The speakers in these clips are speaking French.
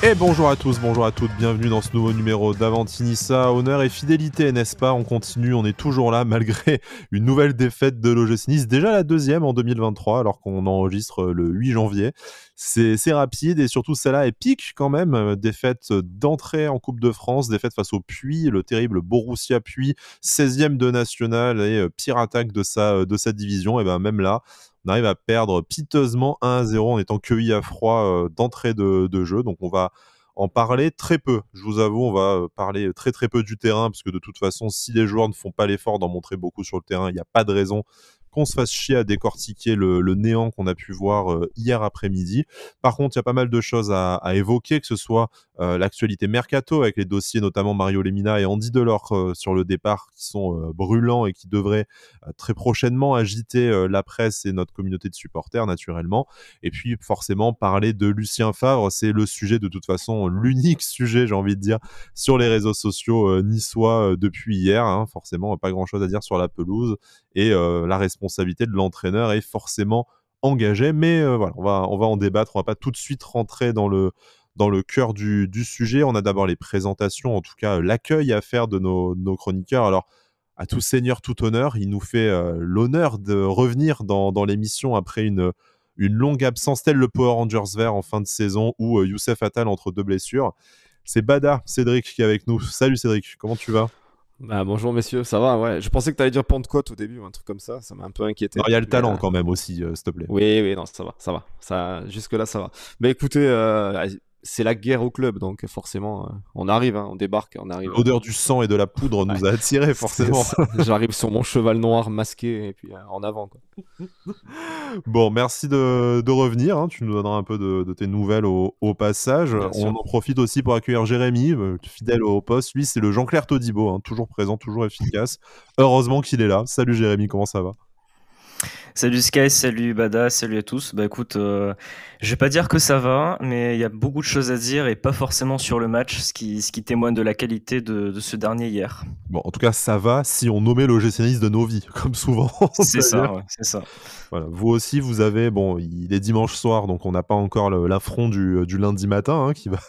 Et bonjour à tous, bonjour à toutes, bienvenue dans ce nouveau numéro d'Avantinissa. Honneur et fidélité, n'est-ce pas? On continue, on est toujours là malgré une nouvelle défaite de l'OGC Nice, déjà la deuxième en 2023 alors qu'on enregistre le 8 janvier. C'est rapide et surtout celle-là épique quand même, défaite d'entrée en Coupe de France, défaite face au Puy, le terrible Borussia Puy, 16e de national et pire attaque de sa division. Et ben même là, on arrive à perdre piteusement 1-0 en étant cueilli à froid d'entrée de jeu. Donc on va en parler très peu. Je vous avoue, on va parler très très peu du terrain parce que de toute façon, si les joueurs ne font pas l'effort d'en montrer beaucoup sur le terrain, il n'y a pas de raison qu'on se fasse chier à décortiquer le néant qu'on a pu voir hier après-midi. Par contre, il y a pas mal de choses à évoquer, que ce soit l'actualité mercato avec les dossiers notamment Mario Lemina et Andy Delors sur le départ qui sont brûlants et qui devraient très prochainement agiter la presse et notre communauté de supporters naturellement. Et puis forcément parler de Lucien Favre, c'est le sujet de toute façon, l'unique sujet j'ai envie de dire sur les réseaux sociaux niçois depuis hier. Forcément pas grand chose à dire sur la pelouse et la responsabilité de l'entraîneur est forcément engagée. Mais voilà, on va en débattre, on va pas tout de suite rentrer dans le cœur du sujet. On a d'abord les présentations, en tout cas l'accueil à faire de nos chroniqueurs. Alors, à tout seigneur, tout honneur, il nous fait l'honneur de revenir dans l'émission après une longue absence, tel le Power Rangers vert en fin de saison ou Youssef Attal entre deux blessures. C'est Bada, Cédric, qui est avec nous. Salut Cédric, comment tu vas? Bonjour messieurs, ça va, ouais. Je pensais que tu allais dire Pentecôte au début ou un truc comme ça m'a un peu inquiété. Il y a le talent quand même aussi, s'il te plaît. Oui, non, ça va. Jusque-là, ça va. Mais écoutez, c'est la guerre au club, donc forcément, on arrive, on débarque, on arrive. L'odeur du sang et de la poudre nous a attirés, forcément. J'arrive sur mon cheval noir masqué et puis en avant, quoi. Bon, merci de revenir. Tu nous donneras un peu de tes nouvelles au passage. On en profite aussi pour accueillir Jérémy, fidèle au poste. Lui, c'est le Jean-Claire Todibo, toujours présent, toujours efficace. Heureusement qu'il est là. Salut Jérémy, comment ça va? Salut Sky, salut Bada, salut à tous. Bah écoute, je vais pas dire que ça va, mais il y a beaucoup de choses à dire et pas forcément sur le match, ce qui témoigne de la qualité de ce dernier hier. Bon, en tout cas, ça va si on nommait l'OGC Nice de nos vies, comme souvent. C'est ça, ouais, c'est ça. Voilà. Vous aussi, vous avez, il est dimanche soir, donc on n'a pas encore l'affront du lundi matin qui va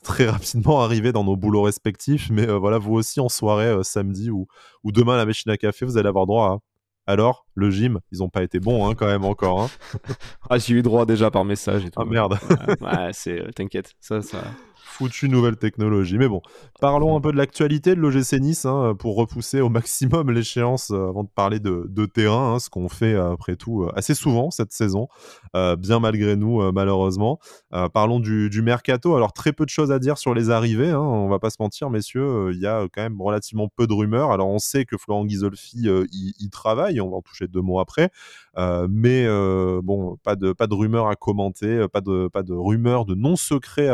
très rapidement arriver dans nos boulots respectifs. Mais voilà, vous aussi en soirée, samedi ou demain à la machine à café, vous allez avoir droit à... Alors, le gym, ils n'ont pas été bons quand même encore. J'ai eu droit déjà par message et tout. Ah merde. T'inquiète, ça... Foutue nouvelle technologie. Mais bon, parlons un peu de l'actualité de l'OGC Nice pour repousser au maximum l'échéance avant de parler de terrain, ce qu'on fait après tout assez souvent cette saison, bien malgré nous malheureusement. Parlons du mercato. Alors très peu de choses à dire sur les arrivées, on va pas se mentir messieurs, il y a quand même relativement peu de rumeurs. Alors on sait que Florent Ghisolfi y travaille, on va en toucher deux mots après, mais bon, pas de rumeurs à commenter, pas de rumeurs de non secrets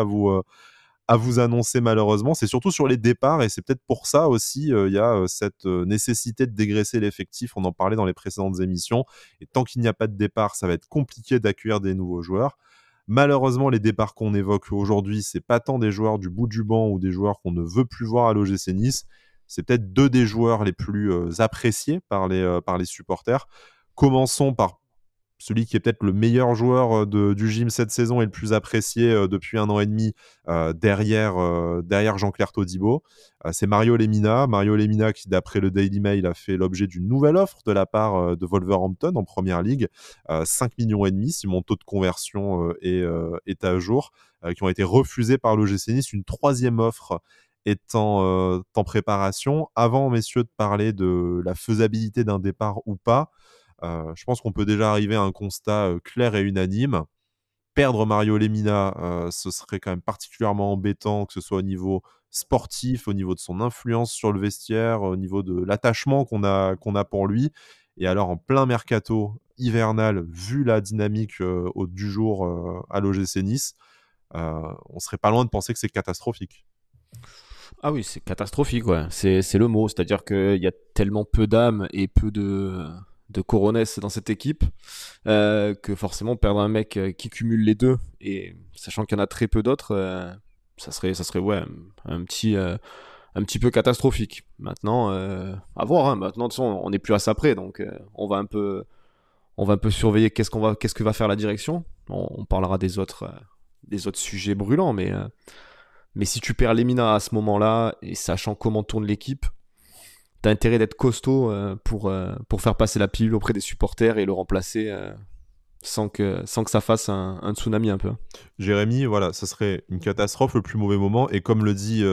à vous annoncer malheureusement. C'est surtout sur les départs et c'est peut-être pour ça aussi il y a cette nécessité de dégraisser l'effectif. On en parlait dans les précédentes émissions et tant qu'il n'y a pas de départ, ça va être compliqué d'accueillir des nouveaux joueurs. Malheureusement, les départs qu'on évoque aujourd'hui, c'est pas tant des joueurs du bout du banc ou des joueurs qu'on ne veut plus voir à l'OGC Nice. C'est peut-être deux des joueurs les plus appréciés par les supporters. Commençons par celui qui est peut-être le meilleur joueur du gym cette saison et le plus apprécié depuis 1 an et demi derrière Jean-Claire Todibo. C'est Mario Lemina. Mario Lemina qui, d'après le Daily Mail, a fait l'objet d'une nouvelle offre de la part de Wolverhampton en Première Ligue. 5 millions et demi, si mon taux de conversion est à jour, qui ont été refusés par l'OGC Nice. Une troisième offre est en préparation. Avant, messieurs, de parler de la faisabilité d'un départ ou pas, je pense qu'on peut déjà arriver à un constat clair et unanime. Perdre Mario Lemina, ce serait quand même particulièrement embêtant, que ce soit au niveau sportif, au niveau de son influence sur le vestiaire, au niveau de l'attachement qu'on a pour lui. Et alors, en plein mercato hivernal, vu la dynamique du jour à l'OGC Nice, on serait pas loin de penser que c'est catastrophique. Ah oui, c'est catastrophique, ouais. C'est le mot. C'est-à-dire qu'il y a tellement peu d'âme et peu de coronesse dans cette équipe que forcément perdre un mec qui cumule les deux, et sachant qu'il y en a très peu d'autres, ça serait ouais, un petit peu catastrophique. Maintenant, à voir. Maintenant, de toute façon, on n'est plus à ça près, donc on va un peu surveiller qu'est-ce que va faire la direction. On parlera des autres sujets brûlants, mais Mais si tu perds Lemina à ce moment-là, et sachant comment tourne l'équipe, t'as intérêt d'être costaud pour faire passer la pilule auprès des supporters et le remplacer sans que ça fasse un tsunami un peu. Jérémy, voilà, ça serait une catastrophe le plus mauvais moment. Et comme le dit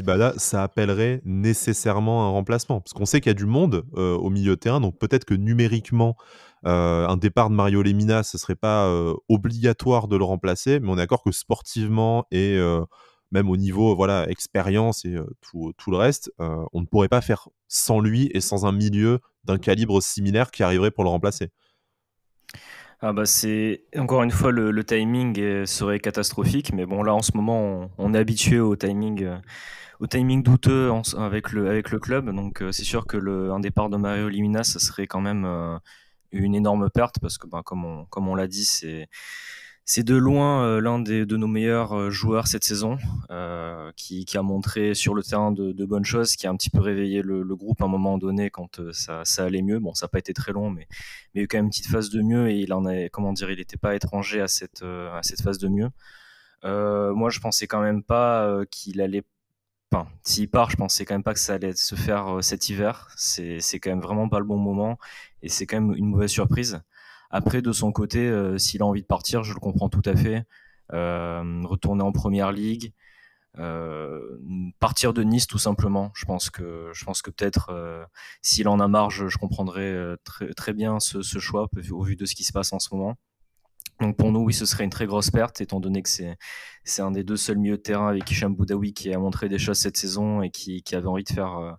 Bada, ça appellerait nécessairement un remplacement. Parce qu'on sait qu'il y a du monde au milieu de terrain. Donc peut-être que numériquement, un départ de Mario Lemina, ce serait pas obligatoire de le remplacer. Mais on est d'accord que sportivement et même au niveau expérience et tout le reste, on ne pourrait pas faire sans lui et sans un milieu d'un calibre similaire qui arriverait pour le remplacer. Ah bah c'est encore une fois le timing serait catastrophique, mais bon là en ce moment on est habitué au timing douteux avec le club, donc c'est sûr que un départ de Mario Lemina ça serait quand même une énorme perte parce que comme on l'a dit c'est de loin l'un de nos meilleurs joueurs cette saison, qui a montré sur le terrain de bonnes choses, qui a un petit peu réveillé le groupe à un moment donné quand ça allait mieux. Bon, ça n'a pas été très long, mais il y a eu quand même une petite phase de mieux et il n'était pas étranger à cette phase de mieux. Moi, je pensais quand même pas qu'il allait. Enfin, s'il part, je pensais quand même pas que ça allait se faire cet hiver. C'est quand même vraiment pas le bon moment et c'est quand même une mauvaise surprise. Après, de son côté, s'il a envie de partir, je le comprends tout à fait. Retourner en première ligue, partir de Nice tout simplement. Je pense que peut-être s'il en a marre, je comprendrais très bien ce choix au vu de ce qui se passe en ce moment. Donc pour nous, oui, ce serait une très grosse perte, étant donné que c'est un des deux seuls milieux de terrain avec Hicham Boudaoui qui a montré des choses cette saison et qui avait envie de faire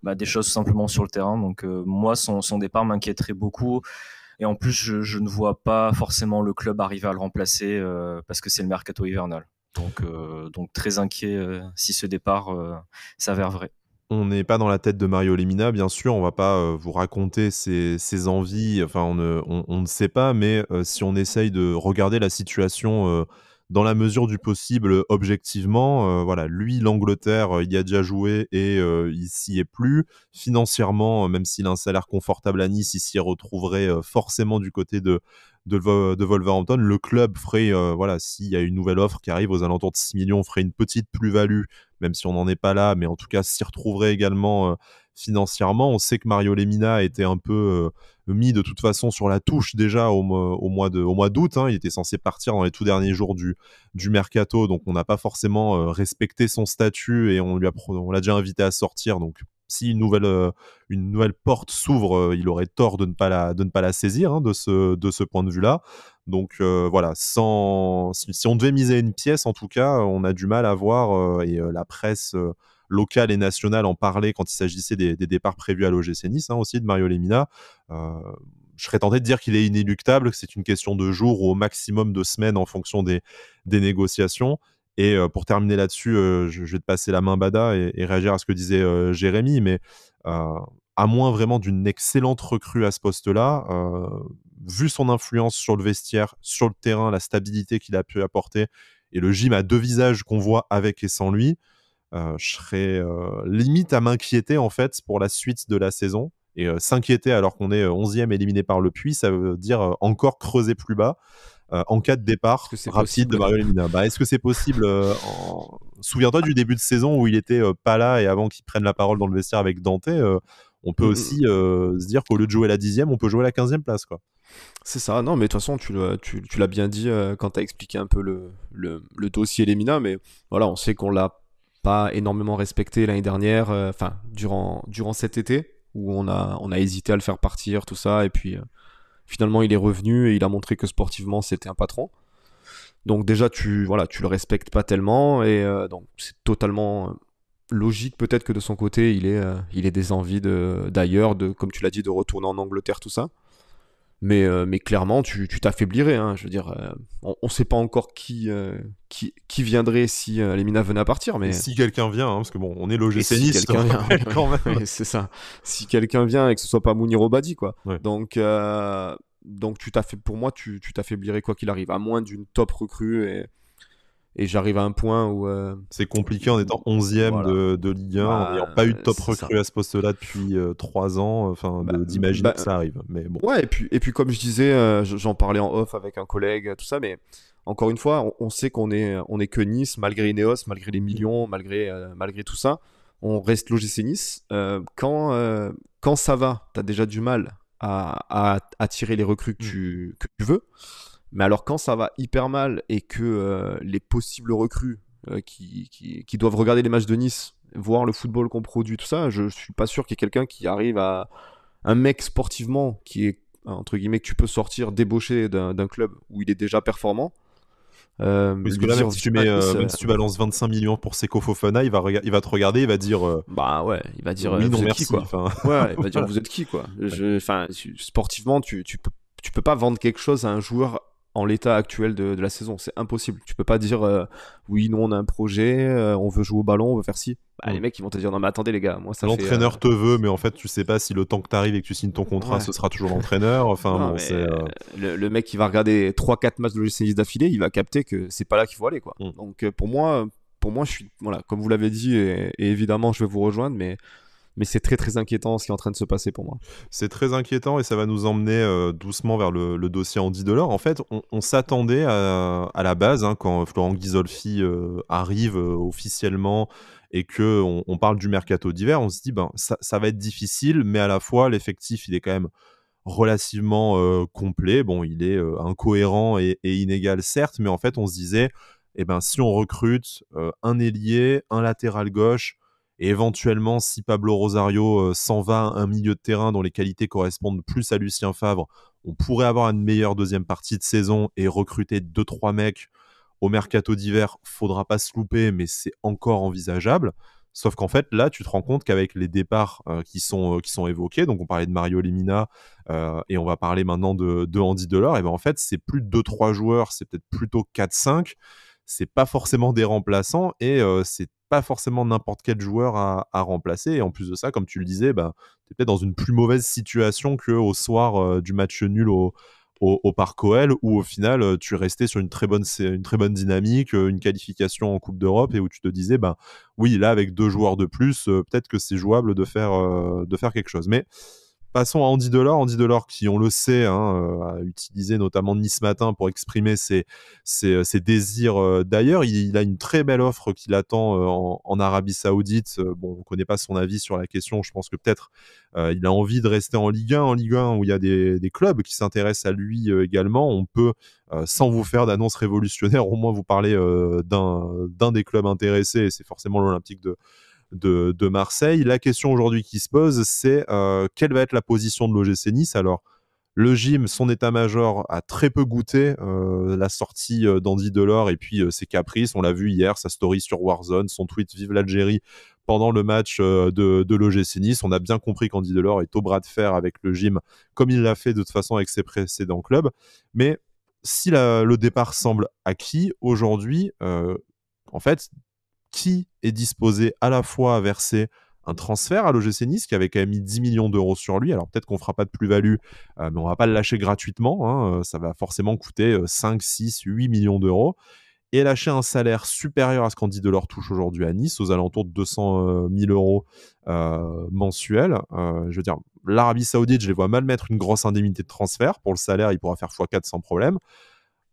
des choses tout simplement sur le terrain. Donc moi, son départ m'inquiéterait beaucoup. Et en plus, je ne vois pas forcément le club arriver à le remplacer parce que c'est le mercato hivernal. Donc très inquiet si ce départ s'avère vrai. On n'est pas dans la tête de Mario Lemina, bien sûr, on va pas vous raconter ses envies, enfin on ne sait pas, mais si on essaye de regarder la situation dans la mesure du possible objectivement, voilà, lui, l'Angleterre, il y a déjà joué et il s'y est plus. Financièrement, même s'il a un salaire confortable à Nice, il s'y retrouverait forcément du côté de Wolverhampton. Le club ferait, s'il y a une nouvelle offre qui arrive aux alentours de 6 millions, ferait une petite plus-value, même si on n'en est pas là, mais en tout cas s'y retrouverait également financièrement. On sait que Mario Lemina a été un peu mis de toute façon sur la touche déjà au mois d'août. Il était censé partir dans les tout derniers jours du mercato, donc on n'a pas forcément respecté son statut et on l'a déjà invité à sortir. Donc si une nouvelle porte s'ouvre, il aurait tort de ne pas la saisir de ce point de vue-là. Donc voilà, si on devait miser une pièce, en tout cas, on a du mal à voir, et la presse locale et nationale en parlait quand il s'agissait des départs prévus à l'OGC Nice, aussi de Mario Lemina. Je serais tenté de dire qu'il est inéluctable, que c'est une question de jours ou au maximum de semaines en fonction des négociations. Et pour terminer là-dessus, je vais te passer la main, Bada, et réagir à ce que disait Jérémy, mais à moins vraiment d'une excellente recrue à ce poste-là, vu son influence sur le vestiaire, sur le terrain, la stabilité qu'il a pu apporter, et le gym à deux visages qu'on voit avec et sans lui, je serais limite à m'inquiéter en fait pour la suite de la saison. Et s'inquiéter alors qu'on est 11e éliminé par le Puy, ça veut dire encore creuser plus bas. En cas de départ rapide de Mario Lemina. Est-ce que c'est possible Souviens-toi du début de saison où il était pas là et avant qu'il prenne la parole dans le vestiaire avec Dante, on peut aussi se dire qu'au lieu de jouer la 10e, on peut jouer la 15e place, quoi. C'est ça, non, mais de toute façon, tu l'as bien dit quand tu as expliqué un peu le dossier Lemina, mais voilà, on sait qu'on l'a pas énormément respecté l'année dernière, durant cet été, où on a hésité à le faire partir, tout ça, et puis finalement il est revenu et il a montré que sportivement c'était un patron. Donc déjà tu le respectes pas tellement, et donc c'est totalement logique peut-être que de son côté il ait des envies d'ailleurs, comme tu l'as dit, de retourner en Angleterre, tout ça. Mais clairement, tu t'affaiblirais. Je veux dire, on sait pas encore qui viendrait si Lemina venait à partir. Mais si quelqu'un vient, parce que bon, on est l'OGC si Nice, quelqu'un vient, quand même. C'est ça. Si quelqu'un vient et que ce soit pas Mounir Obadi, quoi. Ouais. Donc pour moi, tu t'affaiblirais quoi qu'il arrive, à moins d'une top recrue. et j'arrive à un point où c'est compliqué en étant 11e voilà. de Ligue 1, en n'ayant pas eu de top C'est ça. recrue à ce poste-là depuis 3 ans, enfin, Bah, d'imaginer bah, que ça arrive. Mais bon, ouais, et puis comme je disais, j'en parlais en off avec un collègue, tout ça, mais encore une fois, on sait on est que Nice, malgré Ineos, malgré les millions, malgré tout ça, on reste l'OGC Nice. Quand ça va, t'as déjà du mal à attirer les recrues que tu veux, mais alors quand ça va hyper mal et que les possibles recrues qui doivent regarder les matchs de Nice, voir le football qu'on produit, tout ça, je suis pas sûr qu'il y ait quelqu'un qui arrive à un mec sportivement qui est entre guillemets que tu peux sortir débauché d'un club où il est déjà performant. puisque Lui là, dire viens à Nice, même si tu balances 25 millions pour Seko Fofana, il va te regarder, il va dire bah ouais, il va dire oui, non, vous êtes merci. qui quoi. Enfin, Ouais, il va dire vous êtes qui quoi. Enfin, sportivement, tu peux pas vendre quelque chose à un joueur en l'état actuel de la saison, c'est impossible. Tu peux pas dire oui, nous on a un projet, on veut jouer au ballon, on veut faire ci. Bah, les mecs ils vont te dire non mais attendez les gars, moi ça fait l'entraîneur te veut, mais en fait, tu sais pas si le temps que tu arrives et que tu signes ton contrat, Ouais. ce sera toujours l'entraîneur. Enfin, Non, bon, mais c'est. le mec qui va regarder 3-4 matchs de l'OGC Nice d'affilée, il va capter que c'est pas là qu'il faut aller quoi. Donc pour moi je suis voilà, comme vous l'avez dit et évidemment je vais vous rejoindre mais c'est très très inquiétant ce qui est en train de se passer pour moi. C'est très inquiétant et ça va nous emmener doucement vers le dossier Andy Delors. En fait, on s'attendait à la base, hein, quand Florent Ghisolfi arrive officiellement et qu'on parle du mercato d'hiver, on se dit ben ça va être difficile, mais à la fois l'effectif il est quand même relativement complet. Bon, il est incohérent et inégal certes, mais en fait on se disait eh ben si on recrute un ailier, un latéral gauche et éventuellement, si Pablo Rosario s'en va, un milieu de terrain dont les qualités correspondent plus à Lucien Favre, on pourrait avoir une meilleure deuxième partie de saison et recruter 2-3 mecs au mercato d'hiver. Faudra pas se louper, mais c'est encore envisageable. Sauf qu'en fait, là, tu te rends compte qu'avec les départs qui sont évoqués, donc on parlait de Mario Lemina et on va parler maintenant de Andy Delors, et ben en fait, c'est plus de 2-3 joueurs, c'est peut-être plutôt 4-5. C'est pas forcément des remplaçants et c'est pas forcément n'importe quel joueur à remplacer. Et en plus de ça, comme tu le disais, bah, tu es peut-être dans une plus mauvaise situation qu'au soir du match nul au Parc OL, où au final, tu restais sur une très bonne dynamique, une qualification en Coupe d'Europe, et où tu te disais, bah, oui, là, avec 2 joueurs de plus, peut-être que c'est jouable de faire quelque chose. Mais passons à Andy Delors. Andy Delors qui, on le sait, hein, a utilisé notamment Nice Matin pour exprimer ses désirs d'ailleurs. Il a une très belle offre qui l'attend en Arabie Saoudite. Bon, on ne connaît pas son avis sur la question. Je pense que peut-être il a envie de rester en Ligue 1. En Ligue 1 où il y a des clubs qui s'intéressent à lui également. On peut, sans vous faire d'annonce révolutionnaire, au moins vous parler d'un des clubs intéressés. Et c'est forcément l'Olympique de Marseille. La question aujourd'hui qui se pose, c'est quelle va être la position de l'OGC Nice. Alors, le gym, son état-major a très peu goûté la sortie d'Andy Delors et puis ses caprices. On l'a vu hier, sa story sur Warzone, son tweet Vive l'Algérie pendant le match de l'OGC Nice. On a bien compris qu'Andy Delors est au bras de fer avec le gym, comme il l'a fait de toute façon avec ses précédents clubs. Mais si le départ semble acquis aujourd'hui, en fait, qui est disposé à la fois à verser un transfert à l'OGC Nice qui avait quand même mis 10 millions d'euros sur lui. Alors peut-être qu'on ne fera pas de plus-value, mais on ne va pas le lâcher gratuitement. Hein. Ça va forcément coûter 5, 6, 8 millions d'euros. Et lâcher un salaire supérieur à ce qu'Andy Delors touche aujourd'hui à Nice, aux alentours de 200 000 euros mensuels. Je veux dire, l'Arabie Saoudite, je les vois mal mettre une grosse indemnité de transfert. Pour le salaire, il pourra faire x4 sans problème.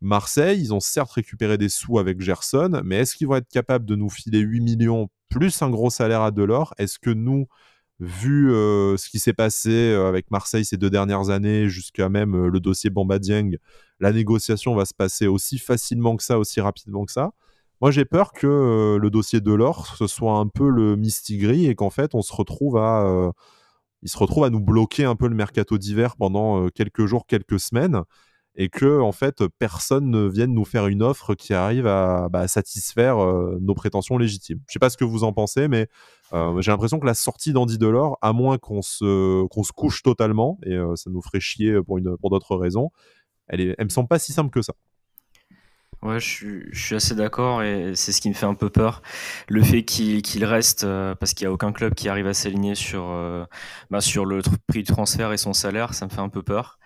Marseille, ils ont certes récupéré des sous avec Gerson, mais est-ce qu'ils vont être capables de nous filer 8 millions plus un gros salaire à Delors? Est-ce que nous, vu ce qui s'est passé avec Marseille ces 2 dernières années, jusqu'à même le dossier Bamba Dieng, la négociation va se passer aussi facilement que ça, aussi rapidement que ça? Moi, j'ai peur que le dossier Delors, ce soit un peu le mistigris et qu'en fait, il se retrouve à nous bloquer un peu le mercato d'hiver pendant quelques jours, quelques semaines, et que en fait personne ne vienne nous faire une offre qui arrive à satisfaire nos prétentions légitimes. Je sais pas ce que vous en pensez, mais j'ai l'impression que la sortie d'Andy Delors, à moins qu'on se couche totalement, et ça nous ferait chier pour d'autres raisons, elle me semble pas si simple que ça. Ouais, je suis assez d'accord et c'est ce qui me fait un peu peur. Le fait qu'il reste, parce qu'il n'y a aucun club qui arrive à s'aligner sur le prix du transfert et son salaire, ça me fait un peu peur.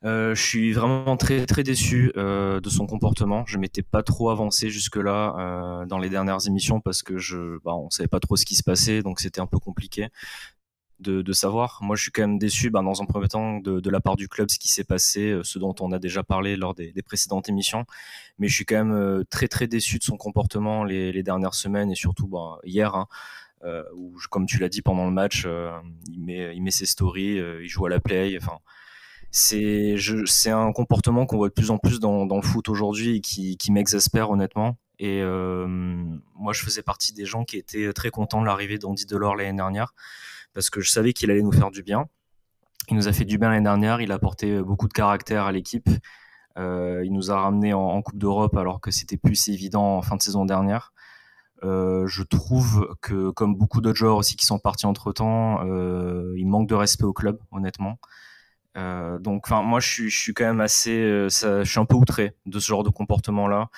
Je suis vraiment très très déçu de son comportement. Je m'étais pas trop avancé jusque-là dans les dernières émissions parce que on savait pas trop ce qui se passait, donc c'était un peu compliqué de savoir. Moi, je suis quand même déçu, dans un premier temps, de la part du club, ce qui s'est passé, ce dont on a déjà parlé lors des précédentes émissions. Mais je suis quand même très très déçu de son comportement les dernières semaines et surtout hier, hein, où, comme tu l'as dit pendant le match, il met ses stories, il joue à la play. Enfin, c'est un comportement qu'on voit de plus en plus dans le foot aujourd'hui et qui m'exaspère honnêtement. Et moi, je faisais partie des gens qui étaient très contents de l'arrivée d'Andy Delors l'année dernière parce que je savais qu'il allait nous faire du bien. Il nous a fait du bien l'année dernière, il a apporté beaucoup de caractère à l'équipe. Il nous a ramené en Coupe d'Europe alors que c'était plus évident en fin de saison dernière. Je trouve que, comme beaucoup d'autres joueurs aussi qui sont partis entre-temps, il manque de respect au club, honnêtement. Donc, moi, je suis quand même je suis un peu outré de ce genre de comportement-là.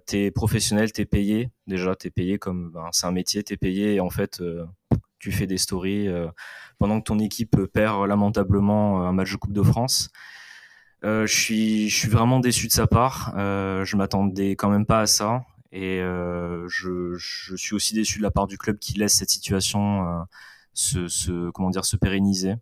T'es professionnel, t'es payé. Déjà, t'es payé comme c'est un métier, t'es payé et en fait, tu fais des stories pendant que ton équipe perd lamentablement un match de Coupe de France. Je suis vraiment déçu de sa part. Je m'attendais quand même pas à ça. Et je suis aussi déçu de la part du club qui laisse cette situation comment dire, se pérenniser.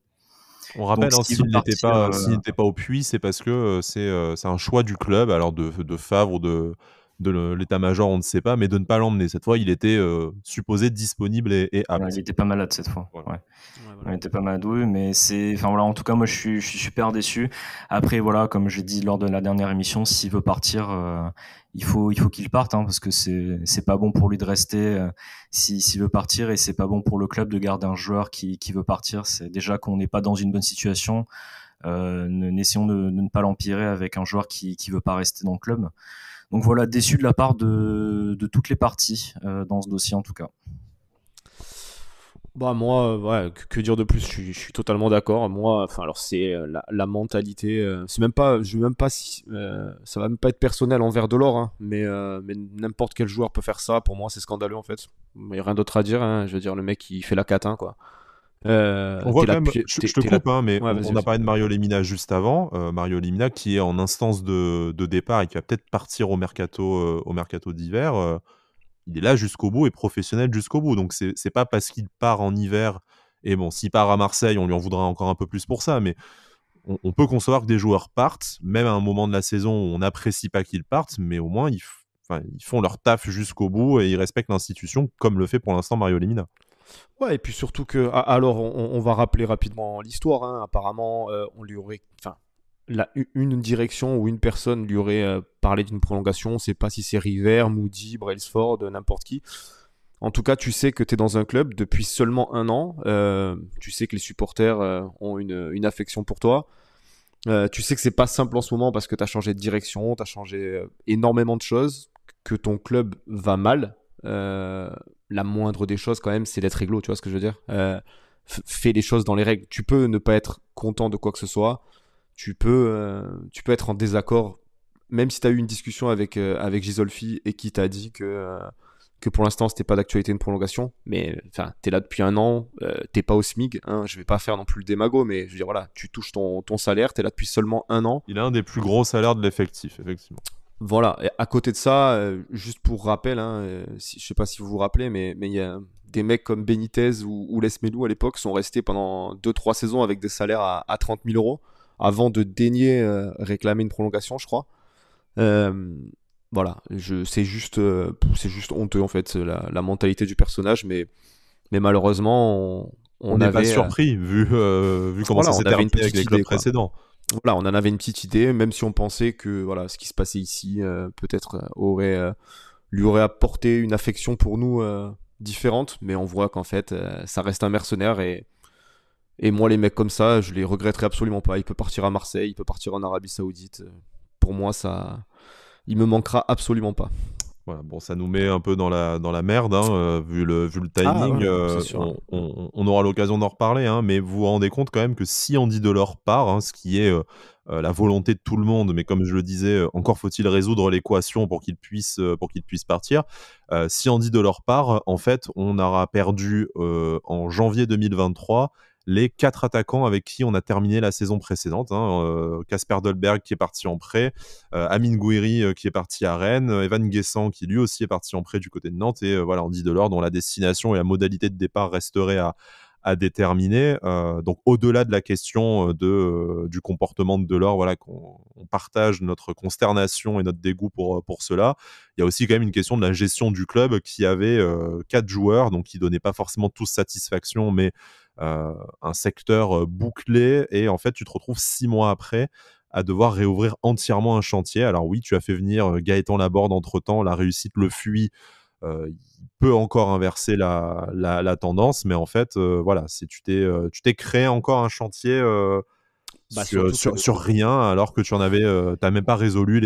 On rappelle, Donc, s'il n'était pas au puits, c'est parce que c'est un choix du club, alors de Favre ou de l'état-major, on ne sait pas, mais de ne pas l'emmener. Cette fois, il était supposé disponible et apte. Il était pas malade cette fois. Voilà. Ouais. Il était pas malade, oui, mais en tout cas, moi, je suis super déçu. Après, voilà, comme j'ai dit lors de la dernière émission, s'il veut partir, il faut qu'il parte, hein, parce que c'est pas bon pour lui de rester s'il veut partir, et c'est pas bon pour le club de garder un joueur qui veut partir. C'est déjà qu'on n'est pas dans une bonne situation. N'essayons de ne pas l'empirer avec un joueur qui veut pas rester dans le club. Donc voilà, déçu de la part de toutes les parties dans ce dossier en tout cas. Bah moi, ouais, que dire de plus, je suis totalement d'accord. Moi, enfin alors c'est la mentalité, c'est même pas, je veux même pas si, ça va même pas être personnel envers Delors, hein, mais n'importe quel joueur peut faire ça. Pour moi, c'est scandaleux en fait. Il y a rien d'autre à dire, hein. Je veux dire, le mec il fait la catin quoi. On voit T'es là quand même, depuis, je te coupe, hein, mais ouais, vas-y, on a vas-y. parlé de Mario Lemina juste avant. Mario Lemina qui est en instance de départ et qui va peut-être partir au mercato d'hiver. Il est là jusqu'au bout et professionnel jusqu'au bout. Donc c'est pas parce qu'il part en hiver, et bon, s'il part à Marseille, on lui en voudra encore un peu plus pour ça, mais on peut concevoir que des joueurs partent, même à un moment de la saison où on n'apprécie pas qu'ils partent, mais au moins ils font leur taf jusqu'au bout et ils respectent l'institution, comme le fait pour l'instant Mario Lemina. Ouais, et puis surtout que, alors on va rappeler rapidement l'histoire, hein. Apparemment, on lui aurait, enfin, une direction ou une personne lui aurait parlé d'une prolongation. On sait pas si c'est River, Moody, Brailsford, n'importe qui. En tout cas, tu sais que tu es dans un club depuis seulement un an. Tu sais que les supporters ont une affection pour toi. Tu sais que c'est pas simple en ce moment parce que tu as changé de direction, tu as changé énormément de choses, que ton club va mal. La moindre des choses, quand même, c'est d'être réglo, tu vois ce que je veux dire. Fais les choses dans les règles. Tu peux ne pas être content de quoi que ce soit. Tu peux être en désaccord, même si tu as eu une discussion avec Gisolfi et qui t'a dit que pour l'instant c'était pas d'actualité une prolongation, mais enfin t'es là depuis un an, t'es pas au SMIC, hein, je vais pas faire non plus le démago, mais je veux dire voilà, tu touches ton salaire, t'es là depuis seulement un an. Il a un des plus gros salaires de l'effectif, effectivement. Voilà, et à côté de ça, juste pour rappel, hein, je sais pas si vous vous rappelez, mais il y a des mecs comme Benitez ou Les Melou à l'époque sont restés pendant 2-3 saisons avec des salaires à 30 000 euros avant de daigner réclamer une prolongation, je crois. Euh, voilà, c'est juste honteux en fait, la mentalité du personnage, mais malheureusement, On on n'est pas avait, surpris, vu comment voilà, ça on s'est avait une terminé avec petite les clubs idée, quoi. précédents. Voilà, on en avait une petite idée, même si on pensait que voilà, ce qui se passait ici peut-être lui aurait apporté une affection pour nous différente, mais on voit qu'en fait, ça reste un mercenaire et moi, les mecs comme ça, je les regretterai absolument pas. Il peut partir à Marseille, il peut partir en Arabie Saoudite. Pour moi, ça, il me manquera absolument pas. Voilà, bon, ça nous met un peu dans la merde, hein, vu le Ah timing. ouais, c'est sûr. On aura l'occasion d'en reparler, hein, mais vous vous rendez compte quand même que si Andy Delors part, hein, ce qui est la volonté de tout le monde, mais comme je le disais, encore faut-il résoudre l'équation pour qu'il puisse partir. Si Andy Delors part, en fait, on aura perdu en janvier 2023 les 4 attaquants avec qui on a terminé la saison précédente. Kasper Dolberg qui est parti en prêt, Amine Gouiri qui est parti à Rennes, Evan Guessant qui lui aussi est parti en prêt du côté de Nantes, et Andy Delors dont la destination et la modalité de départ resteraient à déterminer. Donc au-delà de la question du comportement de Delors, qu'on partage notre consternation et notre dégoût pour cela, il y a aussi quand même une question de la gestion du club qui avait 4 joueurs, donc qui donnaient pas forcément tous satisfaction, mais un secteur bouclé, et en fait tu te retrouves 6 mois après à devoir réouvrir entièrement un chantier. Alors oui, tu as fait venir Gaëtan Laborde entre-temps, la réussite le fuit, il peut encore inverser la tendance, mais en fait, tu t'es créé encore un chantier sur rien, alors que tu en avais, t'as même pas résolu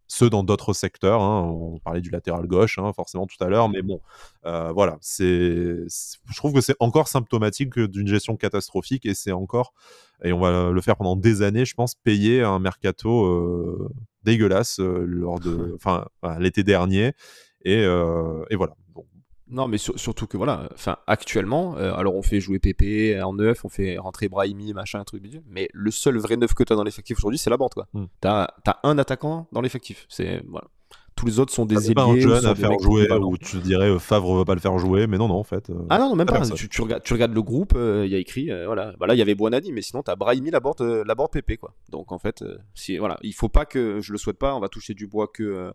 ceux dans d'autres secteurs. On parlait du latéral gauche, forcément tout à l'heure, mais bon, je trouve que c'est encore symptomatique d'une gestion catastrophique, et on va le faire pendant des années, je pense, payer un mercato dégueulasse l'été dernier. Et voilà. Donc, non, mais surtout que actuellement, alors on fait jouer Pépé en neuf, on fait rentrer Brahimi, machin, un truc bidule, mais le seul vrai neuf que tu as dans l'effectif aujourd'hui, c'est Laborde, quoi. T'as un attaquant dans l'effectif. Tous les autres sont des ailiers. Pas un jeune à faire jouer, où tu dirais Favre veut pas le faire jouer, mais non, en fait. Ah non, même pas. Tu regardes le groupe, il y a écrit, là, il y avait Buonadi, mais sinon, t'as Brahimi, Laborde, Pépé, quoi. Donc en fait, il faut pas que, je le souhaite pas, on va toucher du bois que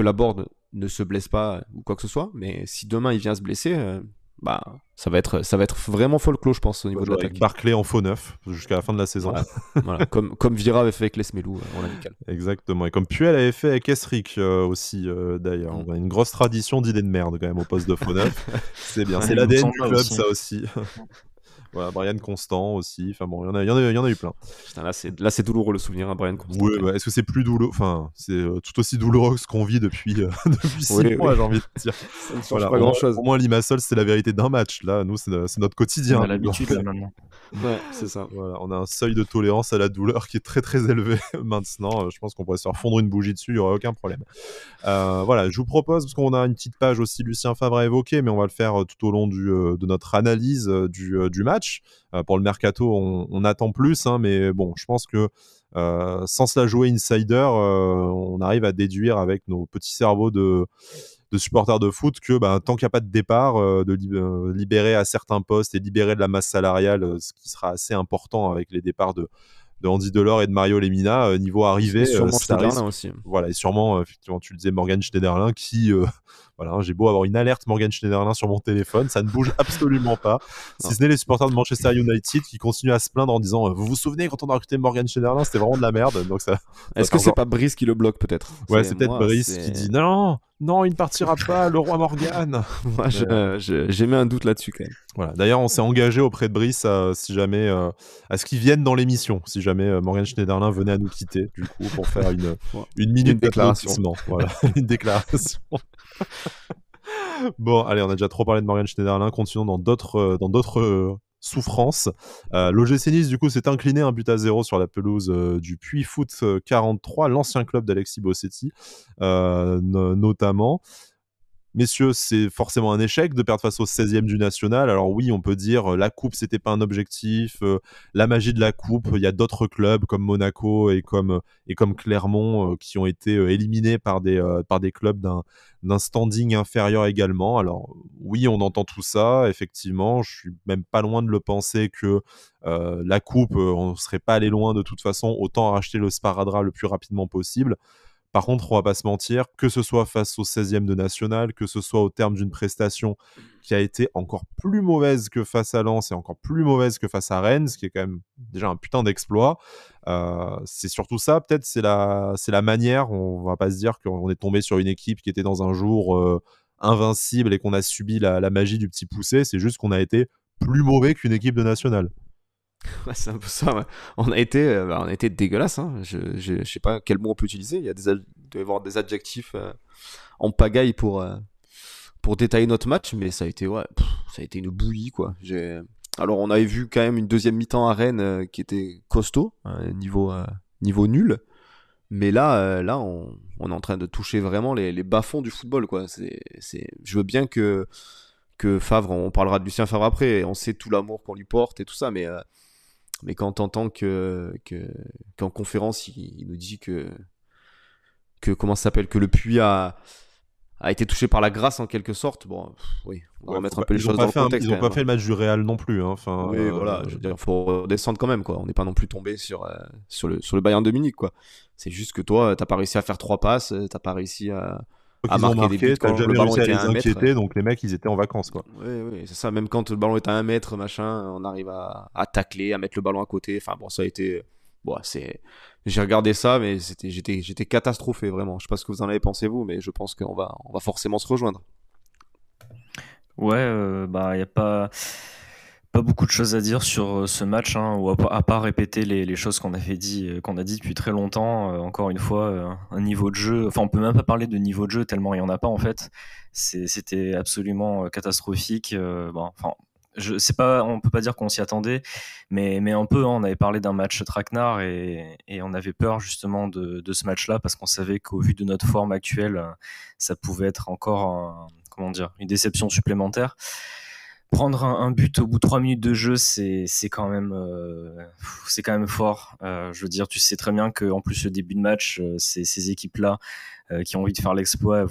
Laborde ne se blesse pas ou quoi que ce soit, mais si demain il vient se blesser, ça va être vraiment folklore, je pense, au niveau de l'attaque. Avec Barclay en faux neuf jusqu'à la fin de la saison. Voilà. Comme Vira avait fait avec Lesmelou en amical. Exactement, et comme Puel avait fait avec Esric aussi, d'ailleurs. On a une grosse tradition d'idées de merde quand même au poste de faux neuf. C'est bien, c'est l'ADN du club, aussi. Ça aussi. Voilà, Brian Constant aussi. Enfin bon, il y en a eu plein. Putain, là, c'est douloureux le souvenir, Brian Constant. Oui, est-ce que c'est plus douloureux? Enfin, c'est tout aussi douloureux que ce qu'on vit depuis 6 mois, j'ai envie de dire. Ça ne change pas grand-chose. Au moins, Limassol, c'est la vérité d'un match. Là, nous, c'est notre quotidien. On a l'habitude maintenant. Ouais, c'est ça. Voilà, on a un seuil de tolérance à la douleur qui est très très élevé maintenant. Je pense qu'on pourrait se faire fondre une bougie dessus, il n'y aurait aucun problème. Je vous propose, parce qu'on a une petite page aussi, Lucien Favre a évoqué, mais on va le faire tout au long de notre analyse du match. Pour le mercato, on attend plus, mais bon, je pense que sans se la jouer insider, on arrive à déduire avec nos petits cerveaux de supporters de foot que tant qu'il n'y a pas de départ, de libérer à certains postes et libérer de la masse salariale, ce qui sera assez important avec les départs de Andy Delors et de Mario Lemina, niveau arrivée, sûrement ça risque, aussi. Voilà, et sûrement, effectivement, tu le disais, Morgan Schneiderlin, qui, j'ai beau avoir une alerte Morgan Schneiderlin sur mon téléphone, ça ne bouge absolument pas, si ce n'est les supporters de Manchester United qui continuent à se plaindre en disant vous vous souvenez quand on a recruté Morgan Schneiderlin, c'était vraiment de la merde. Donc est-ce que c'est pas Brice qui le bloque peut-être? Ouais, c'est peut-être Brice qui dit non, il ne partira pas, le roi Morgan. Moi, j'ai mis un doute là-dessus quand même. Voilà. D'ailleurs, on s'est engagé auprès de Brice si jamais, à ce qu'il vienne dans l'émission, si jamais Morgan Schneiderlin venait à nous quitter, du coup, pour faire une minute déclaration. Voilà, une déclaration. Bon, allez, on a déjà trop parlé de Morgan Schneiderlin. Continuons dans d'autres souffrances. L'OGC Nice, du coup, s'est incliné 1-0 sur la pelouse du Puy Foot 43, l'ancien club d'Alexis Bossetti, notamment. Messieurs, c'est forcément un échec de perdre face au 16e du National. Alors oui, on peut dire la coupe, c'était pas un objectif. La magie de la coupe, il y a d'autres clubs comme Monaco et comme Clermont qui ont été éliminés par des clubs d'un standing inférieur également. Alors oui, on entend tout ça. Effectivement, je suis même pas loin de le penser que la coupe, on serait pas allé loin de toute façon. Autant racheter le sparadrap le plus rapidement possible. Par contre, on va pas se mentir, que ce soit face au 16e de National, que ce soit au terme d'une prestation qui a été encore plus mauvaise que face à Lens et encore plus mauvaise que face à Rennes, ce qui est quand même déjà un putain d'exploit. C'est surtout ça, peut-être, c'est la manière. On va pas se dire qu'on est tombé sur une équipe qui était dans un jour invincible et qu'on a subi la magie du petit poussé. C'est juste qu'on a été plus mauvais qu'une équipe de National. Ouais, c'est un peu ça, ouais. On a été dégueulasse, je sais pas quel mot on peut utiliser. Il doit y avoir des adjectifs en pagaille pour détailler notre match, mais ça a été une bouillie, quoi. Alors on avait vu quand même une deuxième mi-temps à Rennes qui était costaud, niveau nul, mais là on est en train de toucher vraiment les bas-fonds du football, quoi. Je veux bien que que Favre, on parlera de Lucien Favre après, on sait tout l'amour qu'on lui porte et tout ça, mais quand t'entends qu'en conférence, il nous dit que comment ça s'appelle, que le Puy a été touché par la grâce en quelque sorte, bon, oui, on va remettre un peu les choses dans le contexte. Ils n'ont pas fait le match du Real non plus. Hein. Enfin, oui, voilà, je veux dire, il faut redescendre quand même, quoi. On n'est pas non plus tombé sur le Bayern de Munich, quoi. C'est juste que toi, t'as pas réussi à faire 3 passes, t'as pas réussi à marquer des buts quand le ballon était à 1 mètre. Donc les mecs, ils étaient en vacances, quoi. Oui, c'est ça. Même quand le ballon est à 1 mètre, machin, on arrive à tacler, à mettre le ballon à côté. Enfin bon, ça a été... Bon, j'ai regardé ça, mais j'étais catastrophé, vraiment. Je sais pas ce que vous en avez pensé, vous, mais je pense qu'on va forcément se rejoindre. Ouais, bah, il n'y a pas beaucoup de choses à dire sur ce match, hein, ou à part répéter les choses qu'on a dit depuis très longtemps. Encore une fois, un niveau de jeu, enfin on peut même pas parler de niveau de jeu tellement il y en a pas en fait. C'était absolument catastrophique. Bon, enfin, on peut pas dire qu'on s'y attendait, mais un peu, hein, on avait parlé d'un match traquenard et on avait peur justement de ce match-là parce qu'on savait qu'au vu de notre forme actuelle, ça pouvait être encore une déception supplémentaire. Prendre un but au bout de 3 minutes de jeu, c'est quand même fort. Je veux dire, tu sais très bien que en plus le début de match, ces équipes-là qui ont envie de faire l'exploit,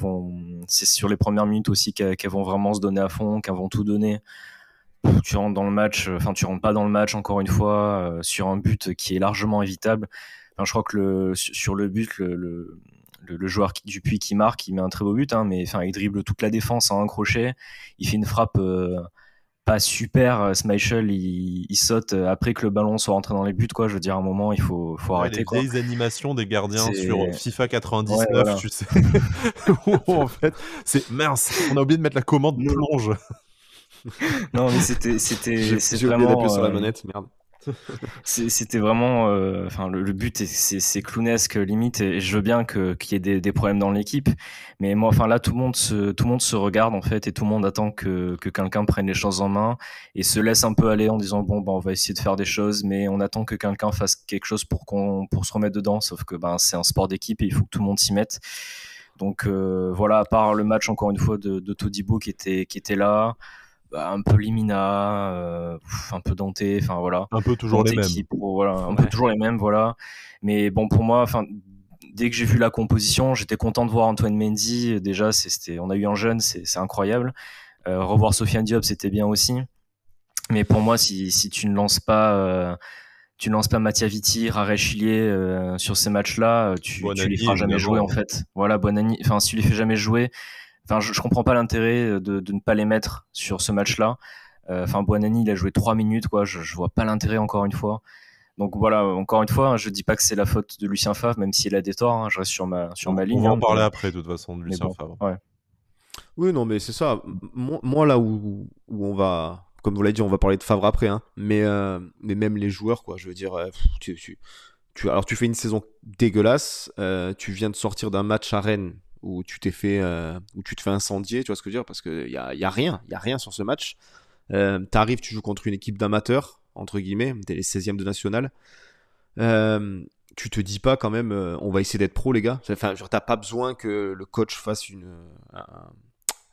c'est sur les premières minutes aussi qu'elles vont vraiment se donner à fond, qu'elles vont tout donner. Tu rentres dans le match, enfin tu rentres pas dans le match encore une fois sur un but qui est largement évitable. Enfin, je crois que sur le but, le joueur Dupuis qui marque, il met un très beau but, hein, mais enfin il dribble toute la défense en un crochet, il fait une frappe pas super. Schmeichel il saute après que le ballon soit rentré dans les buts, quoi. Je veux dire, à un moment il faut arrêter, quoi. Les vieilles animations des gardiens sur FIFA 99, ouais, voilà. Tu sais, où en fait c'est mince, on a oublié de mettre la commande plonge. Non, mais j'ai vraiment d'appuyer sur la manette, merde. C'était vraiment, enfin le but c'est clownesque limite, et je veux bien qu'il y ait des problèmes dans l'équipe, mais moi, enfin là tout le monde se regarde en fait, et tout le monde attend que quelqu'un prenne les choses en main et se laisse un peu aller en disant bon on va essayer de faire des choses, mais on attend que quelqu'un fasse quelque chose pour se remettre dedans, sauf que c'est un sport d'équipe et il faut que tout le monde s'y mette. Donc voilà, à part le match encore une fois de Todibo qui était là, un peu Limina, un peu Dante, enfin voilà. Un peu toujours les mêmes. Un peu toujours les mêmes, voilà. Mais bon, pour moi, enfin, dès que j'ai vu la composition, j'étais content de voir Antoine Mendy. Déjà, on a eu un jeune, c'est incroyable. Revoir Sofiane Diop, c'était bien aussi. Mais pour moi, si tu ne lances pas Mathia Viti, Rarel Chilier sur ces matchs-là, tu les feras jamais jouer en fait. Voilà, Bonani. Enfin, si tu les fais jamais jouer. Enfin, je comprends pas l'intérêt de ne pas les mettre sur ce match-là. Enfin, Buonanni, il a joué 3 minutes, quoi. Je vois pas l'intérêt, encore une fois. Donc voilà, encore une fois, je dis pas que c'est la faute de Lucien Favre, même s'il a des torts, hein, je reste sur ma ligne. On va en parler après, de toute façon, de Lucien Favre. Ouais. Oui, non, mais c'est ça. Moi, là où on va, comme vous l'avez dit, on va parler de Favre après, hein, mais même les joueurs, quoi. Je veux dire, alors tu fais une saison dégueulasse, tu viens de sortir d'un match à Rennes où tu te fais incendier, tu vois ce que je veux dire, parce qu'il y a rien sur ce match. T'arrives, tu joues contre une équipe d'amateurs, entre guillemets, t'es les 16e de national. Tu te dis pas quand même, on va essayer d'être pro, les gars. Enfin, genre, t'as pas besoin que le coach fasse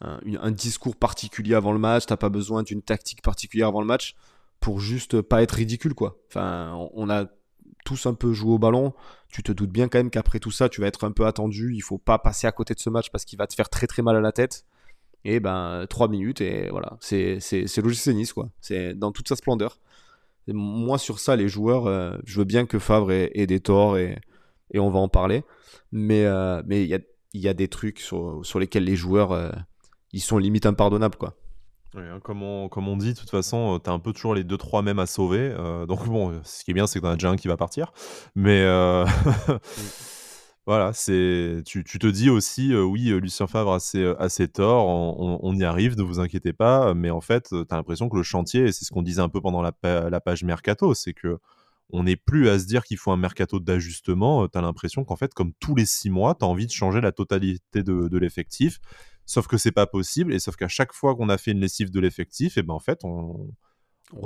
un discours particulier avant le match, t'as pas besoin d'une tactique particulière avant le match pour juste pas être ridicule, quoi. Enfin, on a tous un peu joué au ballon, tu te doutes bien quand même qu'après tout ça, tu vas être un peu attendu, il faut pas passer à côté de ce match parce qu'il va te faire très très mal à la tête. Et 3 minutes et voilà, c'est l'OGC Nice, quoi. C'est dans toute sa splendeur. Et moi sur ça, les joueurs, je veux bien que Favre ait des torts et on va en parler, mais il y a des trucs sur lesquels les joueurs ils sont limite impardonnables, quoi. Oui, hein, comme on dit, de toute façon, t'as un peu toujours les 2-3 mêmes à sauver. Donc bon, ce qui est bien, c'est que t'en as déjà un qui va partir. Mais voilà, tu te dis aussi, oui, Lucien Favre a ses torts, on y arrive, ne vous inquiétez pas. Mais en fait, t'as l'impression que le chantier, et c'est ce qu'on disait un peu pendant la page Mercato, c'est que on n'est plus à se dire qu'il faut un mercato d'ajustement. T'as l'impression qu'en fait, comme tous les 6 mois, t'as envie de changer la totalité de l'effectif. Sauf que c'est pas possible, et sauf qu'à chaque fois qu'on a fait une lessive de l'effectif, et en fait, on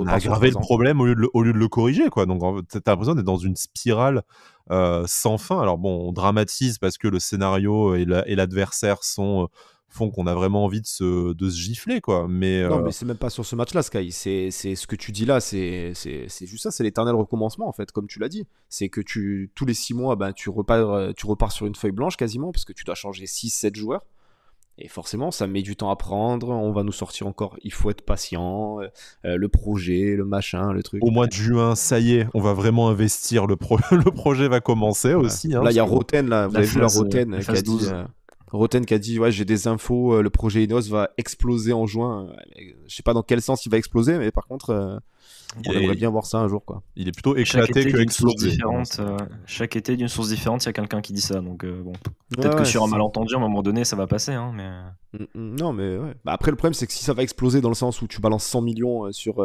a aggravé le problème au lieu de le corriger, quoi. Donc, en fait, t'as l'impression d'être dans une spirale sans fin. Alors bon, on dramatise parce que le scénario et l'adversaire sont font qu'on a vraiment envie de se gifler, quoi. Mais Non, mais c'est même pas sur ce match-là, Sky. C'est ce que tu dis là, c'est juste ça, c'est l'éternel recommencement, en fait, comme tu l'as dit. C'est que tous les 6 mois, ben, tu repars sur une feuille blanche quasiment, parce que tu dois changer 6-7 joueurs. Et forcément, ça met du temps à prendre. On va nous sortir encore. Il faut être patient. Le projet, le machin, le truc. au mois de juin, ça y est, on va vraiment investir. Le projet va commencer Ouais. aussi. Hein, Là, il y a parce que- Roten, là. Vous avez vu la Roten la qui a phase dit. 12. Roten qui a dit, ouais, j'ai des infos. Le projet Ineos va exploser en juin. Je sais pas dans quel sens il va exploser, mais par contre, on Il est- aimerait bien voir ça un jour, quoi. Il est plutôt Chaque éclaté été que d'une source explosé. différente, chaque été d'une source différente, il y a quelqu'un qui dit ça. Donc bon, peut-être Ouais, que ouais, sur un c'est ça. malentendu, à un moment donné, ça va passer, hein, mais Non, mais ouais. Bah, après, le problème, c'est que si ça va exploser dans le sens où tu balances 100 millions sur.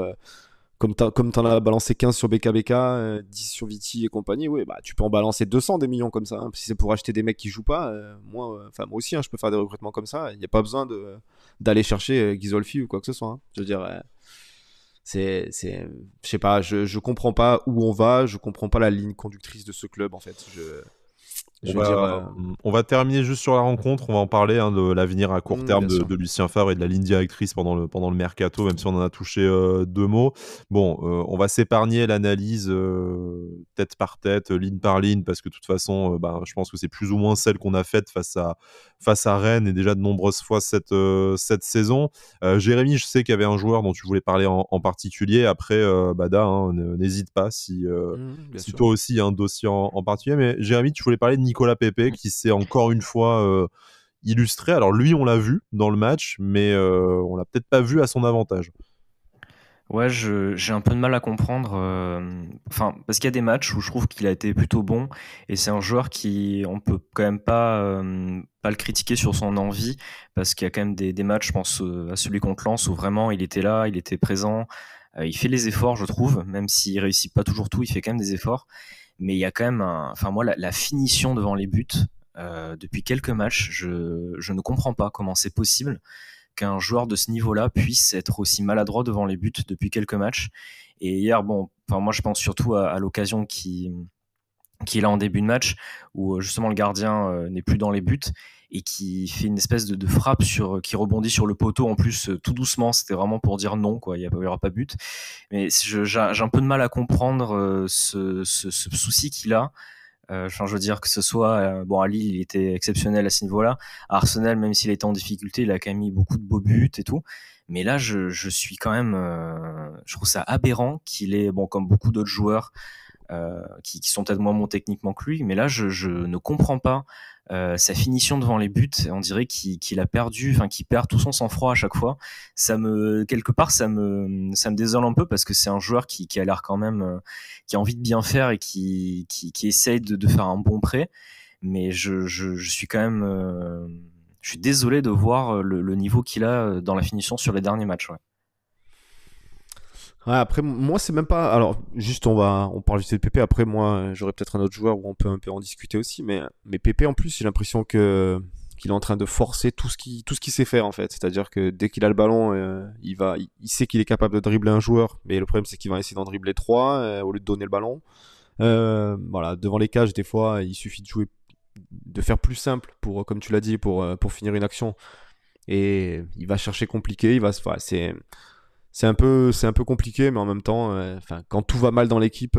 Comme t'en as balancé 15 sur BKBK, 10 sur Viti et compagnie, oui, bah, tu peux en balancer 200 des millions comme ça. Hein. Si c'est pour acheter des mecs qui jouent pas, moi aussi, hein, je peux faire des recrutements comme ça. Il n'y a pas besoin d'aller chercher Ghisolfi ou quoi que ce soit. Hein. Je veux dire, je sais pas, je comprends pas où on va, je comprends pas la ligne conductrice de ce club en fait. Je veux dire, On va terminer juste sur la rencontre. On va en parler hein, de l'avenir à court terme bien sûr. de Lucien Favre et de la ligne directrice pendant le mercato, même si on en a touché 2 mots. Bon, on va s'épargner l'analyse tête par tête, ligne par ligne, parce que de toute façon, je pense que c'est plus ou moins celle qu'on a faite face à Rennes et déjà de nombreuses fois cette saison. Jérémy, je sais qu'il y avait un joueur dont tu voulais parler en particulier. Après, Bada, hein, n'hésite pas si Bien sûr. toi aussi il y a un dossier en particulier. Mais Jérémy, tu voulais parler de Nicolas Pepe qui s'est encore une fois illustré. Alors lui, on l'a vu dans le match, mais on l'a peut-être pas vu à son avantage. ouais, j'ai un peu de mal à comprendre. Enfin, parce qu'il y a des matchs où je trouve qu'il a été plutôt bon, et c'est un joueur qui, on peut quand même pas le critiquer sur son envie, parce qu'il y a quand même des matchs, je pense à celui contre Lens, où vraiment il était là, il était présent, il fait les efforts, je trouve, même s'il réussit pas toujours tout, il fait quand même des efforts. Mais il y a quand même, enfin moi, la finition devant les buts. Depuis quelques matchs, je ne comprends pas comment c'est possible qu'un joueur de ce niveau-là puisse être aussi maladroit devant les buts depuis quelques matchs. Et hier, bon, enfin moi je pense surtout à l'occasion qu'il a en début de match, où justement le gardien n'est plus dans les buts et qui fait une espèce de frappe qui rebondit sur le poteau en plus tout doucement. C'était vraiment pour dire non, quoi. Il y aura pas but. Mais j'ai un peu de mal à comprendre ce souci qu'il a. Enfin, je veux dire que ce soit bon, à Lille, il était exceptionnel à ce niveau-là. À Arsenal, même s'il était en difficulté, il a quand même mis beaucoup de beaux buts et tout. Mais là, je suis quand même, je trouve ça aberrant qu'il ait, bon, comme beaucoup d'autres joueurs qui sont peut-être moins bons techniquement que lui, mais là, je ne comprends pas sa finition devant les buts. On dirait qu'il a perdu, enfin, qu'il perd tout son sang-froid à chaque fois. Quelque part, ça me désole un peu, parce que c'est un joueur qui a l'air quand même, qui a envie de bien faire et qui essaye de faire un bon prêt. Mais je suis quand même, je suis désolé de voir le niveau qu'il a dans la finition sur les derniers matchs. Ouais. Ouais, après, moi, c'est même pas. Alors, juste, on parle juste de Pépé. Après, moi, j'aurais peut-être un autre joueur où on peut un peu en discuter aussi. Mais Pépé, en plus, j'ai l'impression qu'il est en train de forcer tout ce qu'il sait faire, en fait. C'est-à-dire que dès qu'il a le ballon, il sait qu'il est capable de dribbler un joueur. Mais le problème, c'est qu'il va essayer d'en dribbler trois au lieu de donner le ballon. Voilà, devant les cages, des fois, il suffit de faire plus simple comme tu l'as dit, pour finir une action. Et il va chercher compliqué. Voilà, c'est un peu compliqué, mais en même temps, quand tout va mal dans l'équipe,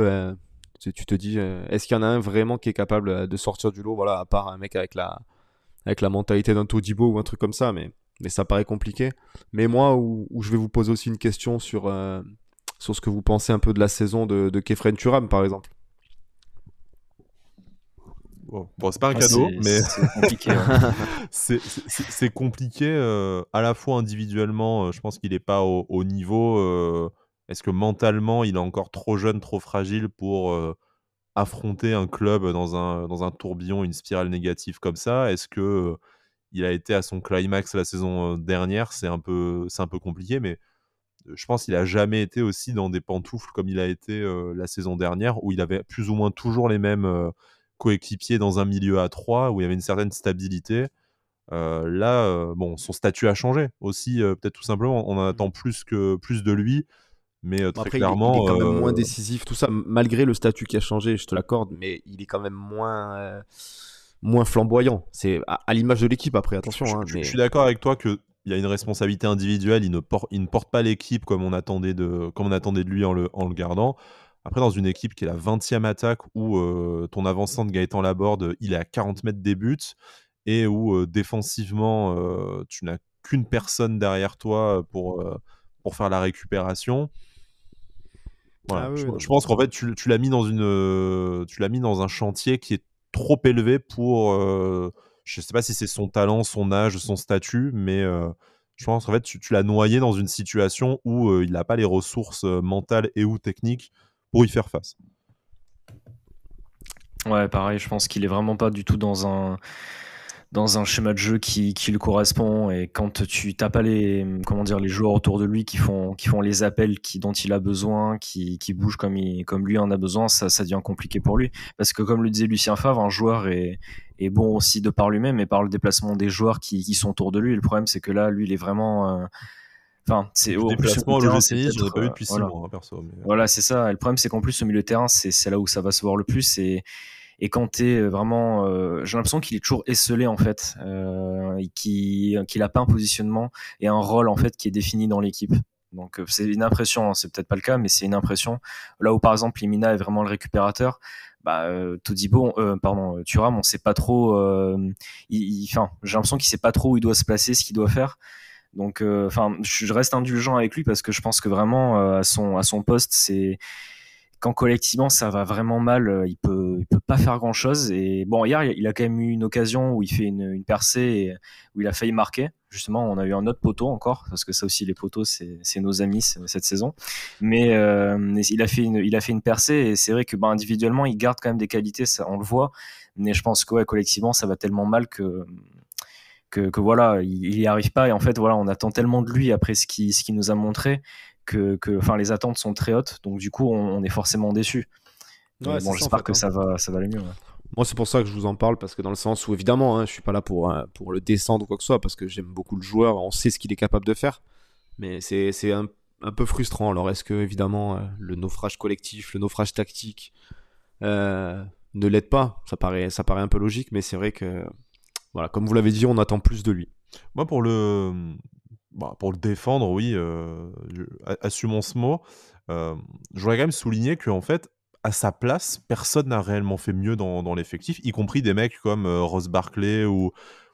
tu te dis, est-ce qu'il y en a un vraiment qui est capable de sortir du lot, voilà, à part un mec avec la mentalité d'un Todibo ou un truc comme ça, mais ça paraît compliqué. Mais moi, où je vais vous poser aussi une question sur ce que vous pensez un peu de la saison de Kefren Turam, par exemple. Bon, c'est pas un Ah, cadeau, mais c'est compliqué. Ouais. c'est compliqué à la fois individuellement. Je pense qu'il n'est pas au niveau. Est-ce que mentalement, il est encore trop jeune, trop fragile pour affronter un club dans un tourbillon, une spirale négative comme ça? Est-ce que il a été à son climax la saison dernière? C'est un peu compliqué, mais je pense qu'il a jamais été aussi dans des pantoufles comme il a été la saison dernière, où il avait plus ou moins toujours les mêmes coéquipiers dans un milieu à 3, où il y avait une certaine stabilité. Là, bon, son statut a changé aussi, peut-être tout simplement. On en attend plus de lui, mais Bon, très après, il est clairement, quand même moins décisif, tout ça, malgré le statut qui a changé, je te l'accorde, mais il est quand même moins. moins flamboyant. C'est à l'image de l'équipe après, attention. Je suis d'accord avec toi qu'il y a une responsabilité individuelle, il ne porte pas l'équipe comme on attendait de lui en le gardant. Après, dans une équipe qui est la 20e attaque où ton avançant de Gaëtan Laborde, il est à 40 mètres des buts et où défensivement, tu n'as qu'une personne derrière toi pour faire la récupération. Voilà. Je pense qu'en fait, tu l'as mis dans un chantier qui est trop élevé pour. Je sais pas si c'est son talent, son âge, son statut, mais je pense qu'en fait, tu l'as noyé dans une situation où il n'a pas les ressources mentales et ou techniques pour y faire face. Ouais, pareil, je pense qu'il est vraiment pas du tout dans un schéma de jeu qui lui correspond, et quand tu t'as pas les joueurs autour de lui qui font les appels dont il a besoin, qui bougent comme lui en a besoin, ça devient compliqué pour lui, parce que comme le disait Lucien Favre, un joueur est bon aussi de par lui-même et par le déplacement des joueurs qui sont autour de lui. Et le problème, c'est que là, lui, il est vraiment c'est au déplacement, le l'OGC Nice, j'en ai pas vu depuis 6 mois, perso. Mais... Voilà, c'est ça. Et le problème, c'est qu'en plus, au milieu de terrain, c'est là où ça va se voir le plus. Et quand t'es vraiment, j'ai l'impression qu'il est toujours esselé en fait, et qu'il a pas un positionnement et un rôle en fait qui est défini dans l'équipe. Donc c'est une impression, hein, c'est peut-être pas le cas, mais c'est une impression. Là où par exemple Limina est vraiment le récupérateur, Thuram, on sait pas trop. J'ai l'impression qu'il sait pas trop où il doit se placer, ce qu'il doit faire. Donc, je reste indulgent avec lui parce que je pense que vraiment à son poste, c'est quand collectivement ça va vraiment mal, il peut pas faire grand chose. Et bon, hier il a quand même eu une occasion où il fait une percée et où il a failli marquer. Justement, on a eu un autre poteau encore, parce que ça aussi, les poteaux, c'est nos amis cette saison. Mais il a fait une percée, et c'est vrai que individuellement il garde quand même des qualités, ça on le voit. Mais je pense que ouais, collectivement ça va tellement mal que voilà, il y arrive pas. Et en fait voilà, on attend tellement de lui après ce qu'il nous a montré que les attentes sont très hautes, donc du coup on est forcément déçu. Ouais, bon, j'espère que ça va aller mieux. Ouais. Moi, c'est pour ça que je vous en parle, parce que dans le sens où, évidemment, je suis pas là pour le descendre ou quoi que ce soit, parce que j'aime beaucoup le joueur, on sait ce qu'il est capable de faire, mais c'est un peu frustrant. Alors, est-ce que, évidemment, le naufrage collectif, le naufrage tactique ne l'aide pas? Ça paraît un peu logique, mais c'est vrai que, voilà, comme vous l'avez dit, on attend plus de lui. Moi, pour le défendre, oui, assumons ce mot. Je voudrais quand même souligner qu'en fait, à sa place, personne n'a réellement fait mieux dans l'effectif, y compris des mecs comme Ross Barkley ou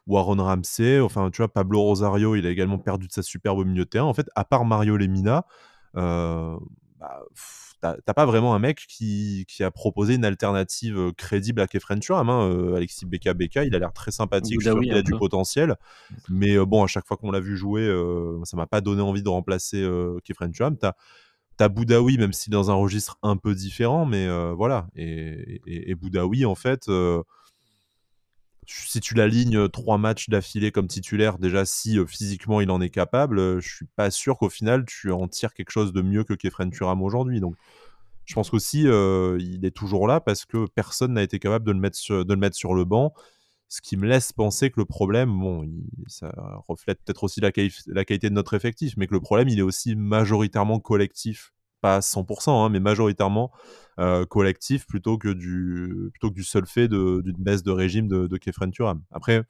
Aaron Ramsey. Enfin, tu vois, Pablo Rosario, il a également perdu de sa superbe au milieu de terrain. En fait, à part Mario Lemina, t'as pas vraiment un mec qui a proposé une alternative crédible à Khéphren Thuram. Alexis Beka, il a l'air très sympathique, je suis sûr qu'il a du potentiel. Mais bon, à chaque fois qu'on l'a vu jouer, ça m'a pas donné envie de remplacer Khéphren Thuram. T'as Boudaoui, même si dans un registre un peu différent, mais voilà. Et Boudaoui, en fait, si tu l'alignes 3 matchs d'affilée comme titulaire, déjà si physiquement il en est capable, je suis pas sûr qu'au final tu en tires quelque chose de mieux que Khéphren Thuram aujourd'hui. Donc je pense qu'aussi il est toujours là parce que personne n'a été capable de le mettre sur le banc. Ce qui me laisse penser que le problème, ça reflète peut-être aussi la qualité de notre effectif, mais que le problème, il est aussi majoritairement collectif. Pas à 100%, mais majoritairement collectif plutôt que du seul fait d'une baisse de régime de Khéphren Thuram. Après,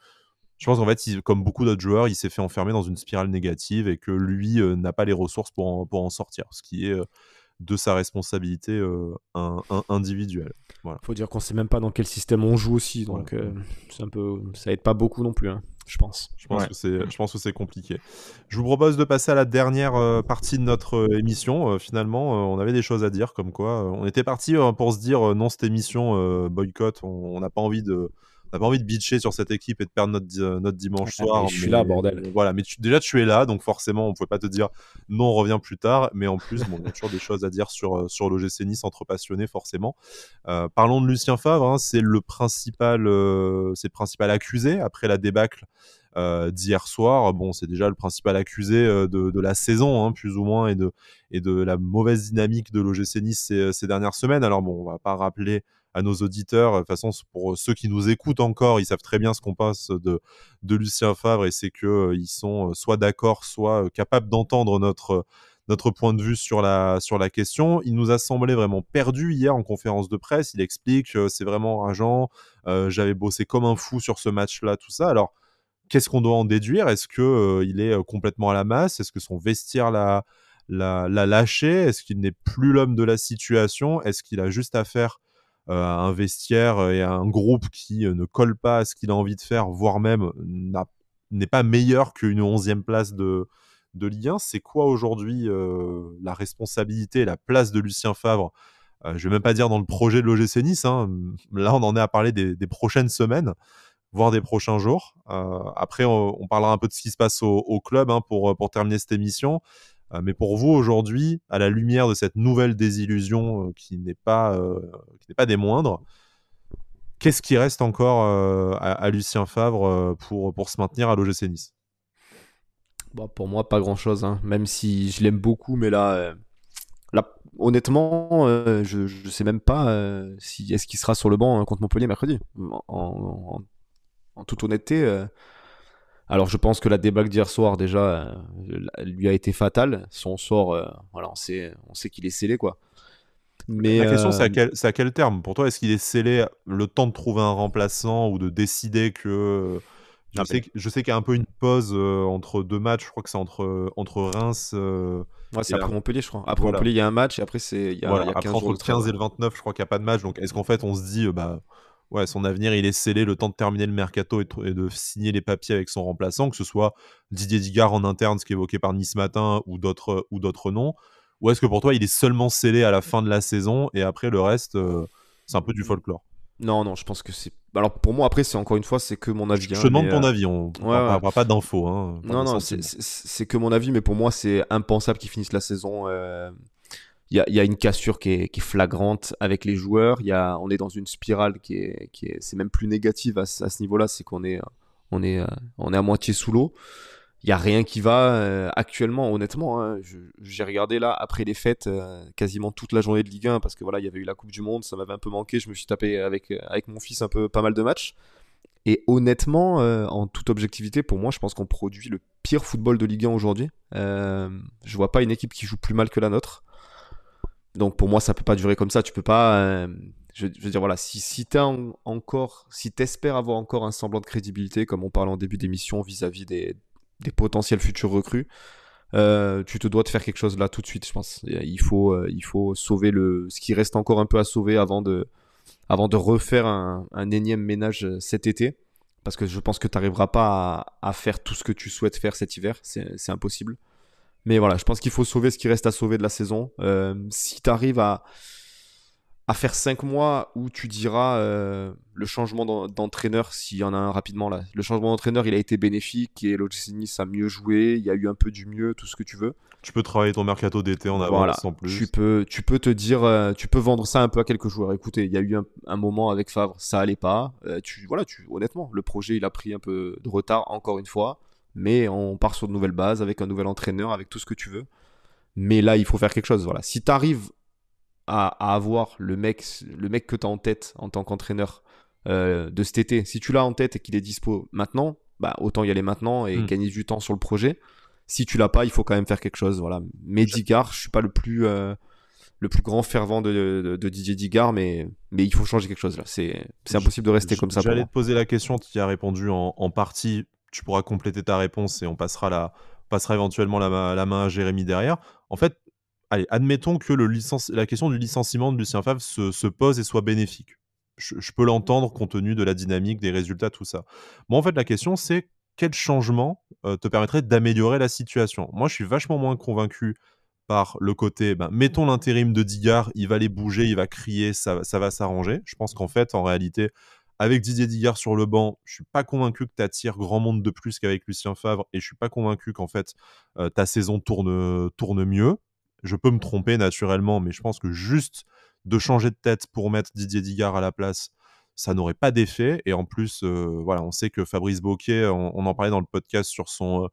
je pense qu'en fait, comme beaucoup d'autres joueurs, il s'est fait enfermer dans une spirale négative et que lui n'a pas les ressources pour en sortir, ce qui est de sa responsabilité individuelle. Voilà. Faut dire qu'on sait même pas dans quel système on joue aussi, donc c'est un peu, ça aide pas beaucoup non plus, je pense. Je pense que c'est compliqué. Je vous propose de passer à la dernière partie de notre émission. Finalement, on avait des choses à dire, comme quoi on était parti pour se dire non, cette émission boycott, on n'a pas envie de bitcher sur cette équipe et de perdre notre dimanche soir. Je suis là, bordel. Voilà, mais tu es là, donc forcément, on pouvait pas te dire non, on revient plus tard. Mais en plus, il y a toujours des choses à dire sur l'OGC Nice entre passionnés, forcément. Parlons de Lucien Favre, c'est le principal accusé après la débâcle d'hier soir. Bon, c'est déjà le principal accusé de la saison, plus ou moins, et de la mauvaise dynamique de l'OGC Nice ces dernières semaines. Alors bon, on va pas rappeler à nos auditeurs, de toute façon pour ceux qui nous écoutent encore, ils savent très bien ce qu'on pense de Lucien Favre, et c'est qu'ils sont soit d'accord, soit capables d'entendre notre point de vue sur la question. Il nous a semblé vraiment perdu hier en conférence de presse. Il explique c'est vraiment rageant. J'avais bossé comme un fou sur ce match-là, tout ça. Alors, qu'est-ce qu'on doit en déduire? Est-ce que il est complètement à la masse? Est-ce que son vestiaire l'a lâché? Est-ce qu'il n'est plus l'homme de la situation? Est-ce qu'il a juste affaire à un vestiaire et à un groupe qui ne colle pas à ce qu'il a envie de faire, voire même n'est pas meilleur qu'une 11e place de Ligue 1? C'est quoi aujourd'hui la responsabilité et la place de Lucien Favre? Je vais même pas dire dans le projet de l'OGC Nice, hein. Là, on en est à parler des prochaines semaines, voire des prochains jours. Après, on parlera un peu de ce qui se passe au club, hein, pour terminer cette émission. Mais pour vous, aujourd'hui, à la lumière de cette nouvelle désillusion qui n'est pas des moindres, qu'est-ce qui reste encore à Lucien Favre pour se maintenir à l'OGC Nice? Bon, pour moi, pas grand-chose, hein. Même si je l'aime beaucoup, mais là honnêtement, je sais même pas si est-ce qu'il sera sur le banc contre Montpellier mercredi. En toute honnêteté, alors je pense que la débâcle d'hier soir déjà lui a été fatale. Son sort, voilà, on sait qu'il est scellé, quoi. Mais la question, c'est à quel terme? Pour toi, est-ce qu'il est scellé le temps de trouver un remplaçant ou de décider que... Je sais qu'il y a un peu une pause entre deux matchs. Je crois que c'est entre Reims... ouais, c'est après Montpellier, je crois. Après voilà. Montpellier, il y a un match et après, il y a 15 après, jours entre le 15 et le 29, je crois qu'il n'y a pas de match. Donc, est-ce qu'en fait, on se dit... ouais, son avenir, il est scellé, le temps de terminer le mercato et de signer les papiers avec son remplaçant, que ce soit Didier Digard en interne, ce qui est évoqué par Nice Matin, ou d'autres noms, ou est-ce que pour toi, il est seulement scellé à la fin de la saison et après le reste, c'est un peu du folklore? Non, je pense que c'est... Alors pour moi, après, c'est encore une fois, c'est que mon avis. Je te demande ton avis, on ne parlera pas d'infos. Hein, non, c'est que mon avis, mais pour moi, c'est impensable qu'ils finissent la saison. Il y a une cassure qui est flagrante avec les joueurs. On est dans une spirale c'est même plus négative à ce niveau-là. C'est qu'on est à moitié sous l'eau. Il y a rien qui va actuellement, honnêtement. Hein. J'ai regardé là après les fêtes quasiment toute la journée de Ligue 1 parce que voilà, il y avait eu la Coupe du Monde, ça m'avait un peu manqué. Je me suis tapé avec mon fils pas mal de matchs. Et honnêtement, en toute objectivité, pour moi, je pense qu'on produit le pire football de Ligue 1 aujourd'hui. Je vois pas une équipe qui joue plus mal que la nôtre. Donc pour moi, ça peut pas durer comme ça. Tu peux pas. Je veux dire, voilà, si t'espères avoir encore un semblant de crédibilité, comme on parlait en début d'émission, vis-à-vis des potentiels futurs recrues, tu te dois de faire quelque chose là tout de suite, je pense. Il faut sauver ce qui reste encore un peu à sauver avant de refaire un énième ménage cet été. Parce que je pense que tu n'arriveras pas à faire tout ce que tu souhaites faire cet hiver. C'est impossible. Mais voilà, je pense qu'il faut sauver ce qui reste à sauver de la saison. Si tu arrives à faire 5 mois où tu diras le changement d'entraîneur, s'il y en a un rapidement là, le changement d'entraîneur il a été bénéfique et l'OGC Nice a mieux joué, il y a eu un peu du mieux, tout ce que tu veux. Tu peux travailler ton mercato d'été en avance en plus. Tu peux te dire, tu peux vendre ça un peu à quelques joueurs. Écoutez, il y a eu un moment avec Favre, ça allait pas. Honnêtement, le projet il a pris un peu de retard encore une fois, mais on part sur de nouvelles bases avec un nouvel entraîneur, avec tout ce que tu veux. Mais là, il faut faire quelque chose. Voilà. Si tu arrives à avoir le mec que tu as en tête en tant qu'entraîneur de cet été, si tu l'as en tête et qu'il est dispo maintenant, bah, autant y aller maintenant et gagner du temps sur le projet. Si tu l'as pas, il faut quand même faire quelque chose. Voilà. Mais Digard, je suis pas le plus grand fervent de Didier Digard, mais il faut changer quelque chose là. C'est impossible de rester comme ça. J'allais te poser la question, tu y as répondu en partie. Tu pourras compléter ta réponse et on passera éventuellement la main à Jérémy derrière. En fait, allez, admettons que la question du licenciement de Lucien Favre se pose et soit bénéfique. Je peux l'entendre compte tenu de la dynamique, des résultats, tout ça. Moi, en fait, la question, c'est quel changement te permettrait d'améliorer la situation? Moi, je suis vachement moins convaincu par le côté, mettons l'intérim de Digard, il va les bouger, il va crier, ça va s'arranger. Je pense qu'en fait, en réalité, avec Didier Digard sur le banc, je suis pas convaincu que tu attires grand monde de plus qu'avec Lucien Favre et je suis pas convaincu qu'en fait, ta saison tourne mieux. Je peux me tromper naturellement, mais je pense que juste de changer de tête pour mettre Didier Digard à la place, ça n'aurait pas d'effet. Et en plus, on sait que Fabrice Bocquet, on en parlait dans le podcast sur son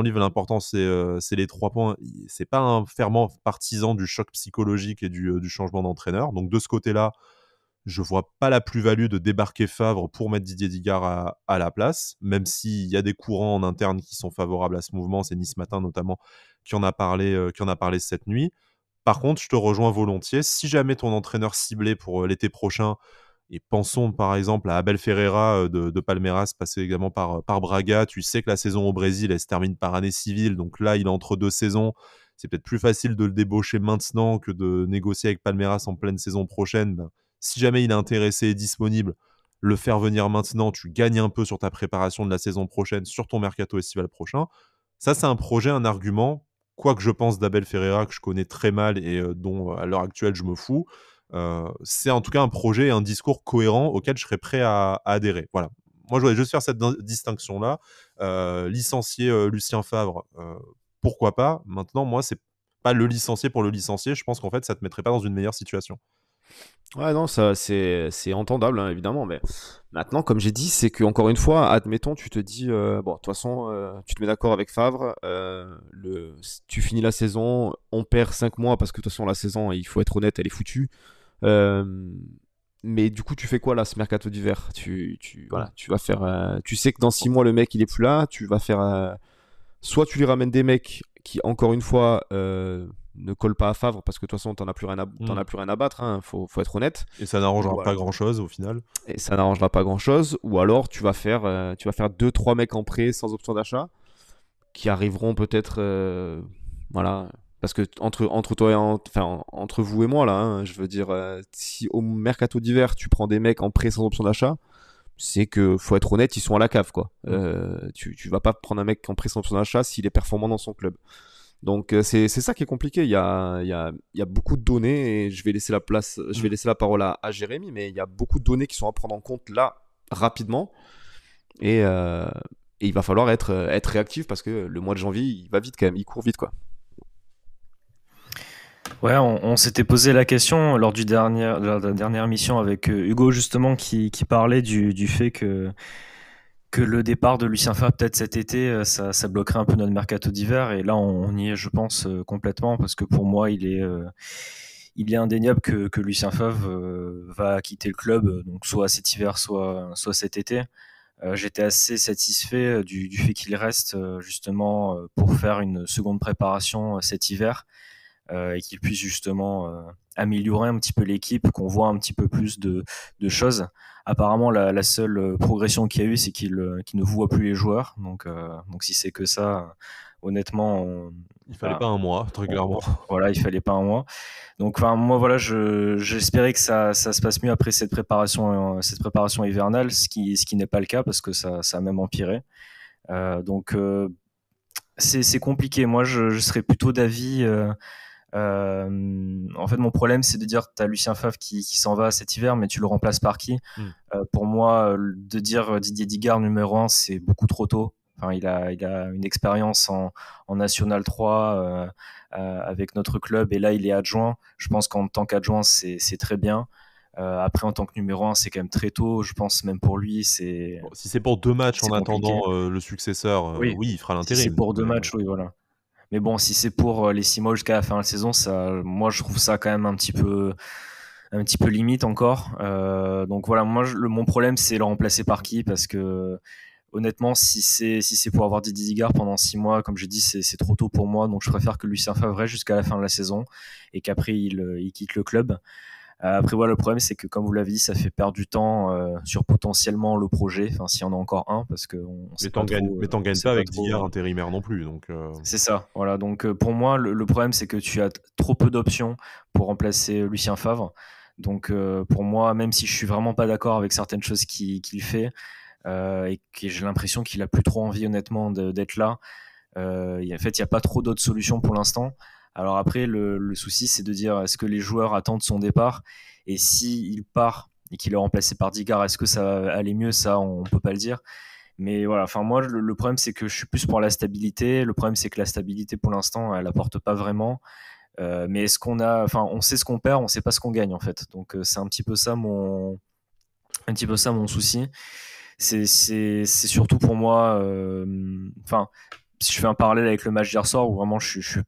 livre, l'important c'est les 3 points. C'est pas un fervent partisan du choc psychologique et du changement d'entraîneur. Donc de ce côté-là, je vois pas la plus-value de débarquer Favre pour mettre Didier Digard à la place, même s'il y a des courants en interne qui sont favorables à ce mouvement. C'est Nice Matin notamment qui en a parlé cette nuit. Par contre, je te rejoins volontiers. Si jamais ton entraîneur ciblé pour l'été prochain, et pensons par exemple à Abel Ferreira de Palmeiras, passé également par Braga, tu sais que la saison au Brésil, elle se termine par année civile, donc là, il est entre deux saisons. C'est peut-être plus facile de le débaucher maintenant que de négocier avec Palmeiras en pleine saison prochaine. Ben, si jamais il est intéressé et disponible, le faire venir maintenant, tu gagnes un peu sur ta préparation de la saison prochaine, sur ton mercato estival prochain. Ça, c'est un projet, un argument. Quoi que je pense d'Abel Ferreira, que je connais très mal et dont à l'heure actuelle je me fous, c'est en tout cas un projet et un discours cohérent auquel je serais prêt à adhérer. Voilà. Moi, je voudrais juste faire cette distinction-là. Licencier Lucien Favre, pourquoi pas. Maintenant, moi, c'est pas le licencier pour le licencier. Je pense qu'en fait, ça te mettrait pas dans une meilleure situation. Ouais, non, ça c'est entendable, hein, évidemment. Mais maintenant, comme j'ai dit, c'est que encore une fois, admettons, tu te dis, bon, de toute façon, tu te mets d'accord avec Favre, tu finis la saison, on perd 5 mois parce que de toute façon, la saison, il faut être honnête, elle est foutue. Euh, mais du coup, tu fais quoi là, ce mercato d'hiver? Voilà, tu vas faire. Tu sais que dans 6 mois, le mec, il est plus là. Tu vas faire. Soit tu lui ramènes des mecs qui, encore une fois, ne collent pas à Favre parce que de toute façon, t'en as plus rien à battre. Hein, faut être honnête. Et ça n'arrangera Voilà. pas grand-chose au final. Et ça n'arrangera pas grand-chose. Ou alors, tu vas faire 2-3 mecs en prêt sans option d'achat qui arriveront peut-être. Voilà. Parce que entre toi et entre vous et moi là, hein, je veux dire, si au mercato d'hiver tu prends des mecs en prêt sans option d'achat, c'est que faut être honnête, ils sont à la cave quoi. Tu vas pas prendre un mec en prêt sans option d'achat s'il est performant dans son club. Donc c'est ça qui est compliqué. Il y a beaucoup de données et je vais laisser la parole à Jérémy, mais il y a beaucoup de données qui sont à prendre en compte là rapidement et il va falloir être réactif parce que le mois de janvier il va vite quand même, il court vite quoi. Ouais, on s'était posé la question lors de la dernière émission avec Hugo justement qui parlait du fait que le départ de Lucien Favre peut-être cet été, ça bloquerait un peu notre mercato d'hiver. Et là, on y est, je pense, complètement parce que pour moi, il est indéniable que Lucien Favre va quitter le club, donc soit cet hiver, soit cet été. J'étais assez satisfait du fait qu'il reste justement pour faire une seconde préparation cet hiver. Et qu'il puisse justement améliorer un petit peu l'équipe, qu'on voit un petit peu plus de choses. Apparemment, la seule progression qu'il y a eu, c'est qu'il ne voit plus les joueurs. Donc si c'est que ça, honnêtement, il fallait pas un mois, très clairement. Voilà, il fallait pas un mois. Donc, moi, voilà, j'espérais que ça se passe mieux après cette préparation hivernale, ce qui n'est pas le cas parce que ça a même empiré. Donc, c'est compliqué. Moi, je serais plutôt d'avis. En fait, mon problème, c'est de dire tu as Lucien Favre qui s'en va cet hiver, mais tu le remplaces par qui? Pour moi, de dire Didier Digard numéro 1, c'est beaucoup trop tôt. Enfin, il a une expérience en National 3 avec notre club, et là, il est adjoint. Je pense qu'en tant qu'adjoint, c'est très bien. Après, en tant que numéro 1, c'est quand même très tôt. Je pense même pour lui, c'est. Bon, si c'est pour 2 matchs en compliqué. attendant le successeur, oui, il fera l'intérim. Si c'est pour 2 matchs, oui, voilà. Mais bon, si c'est pour les 6 mois jusqu'à la fin de la saison, moi je trouve ça quand même un petit peu limite encore. Donc voilà, moi mon problème c'est le remplacer par qui, parce que honnêtement, si c'est pour avoir Didier Digard pendant 6 mois, comme je dis, c'est trop tôt pour moi. Donc je préfère que Lucien Favre reste jusqu'à la fin de la saison et qu'après il quitte le club. Après voilà, le problème c'est que comme vous l'avez dit, ça fait perdre du temps sur potentiellement le projet, enfin s'il y en a encore un, parce que mais t'en gagnes pas avec Digard intérimaire non plus, donc c'est ça, voilà. Donc pour moi le problème c'est que tu as trop peu d'options pour remplacer Lucien Favre. Donc pour moi, même si je suis vraiment pas d'accord avec certaines choses qu'il fait et que j'ai l'impression qu'il a plus trop envie honnêtement d'être là, en fait il n'y a pas trop d'autres solutions pour l'instant. Alors après, le souci, c'est de dire est-ce que les joueurs attendent son départ, et s'il part et qu'il est remplacé par Digard, est-ce que ça va aller mieux? Ça, on peut pas le dire. Mais voilà, enfin moi, le problème, c'est que je suis plus pour la stabilité. Le problème, c'est que la stabilité, pour l'instant, elle apporte pas vraiment. Mais est-ce qu'on a, enfin, on sait ce qu'on perd, on sait pas ce qu'on gagne en fait. Donc c'est un petit peu ça mon souci. C'est surtout pour moi, enfin, si je fais un parallèle avec le match d'hier soir où vraiment je suis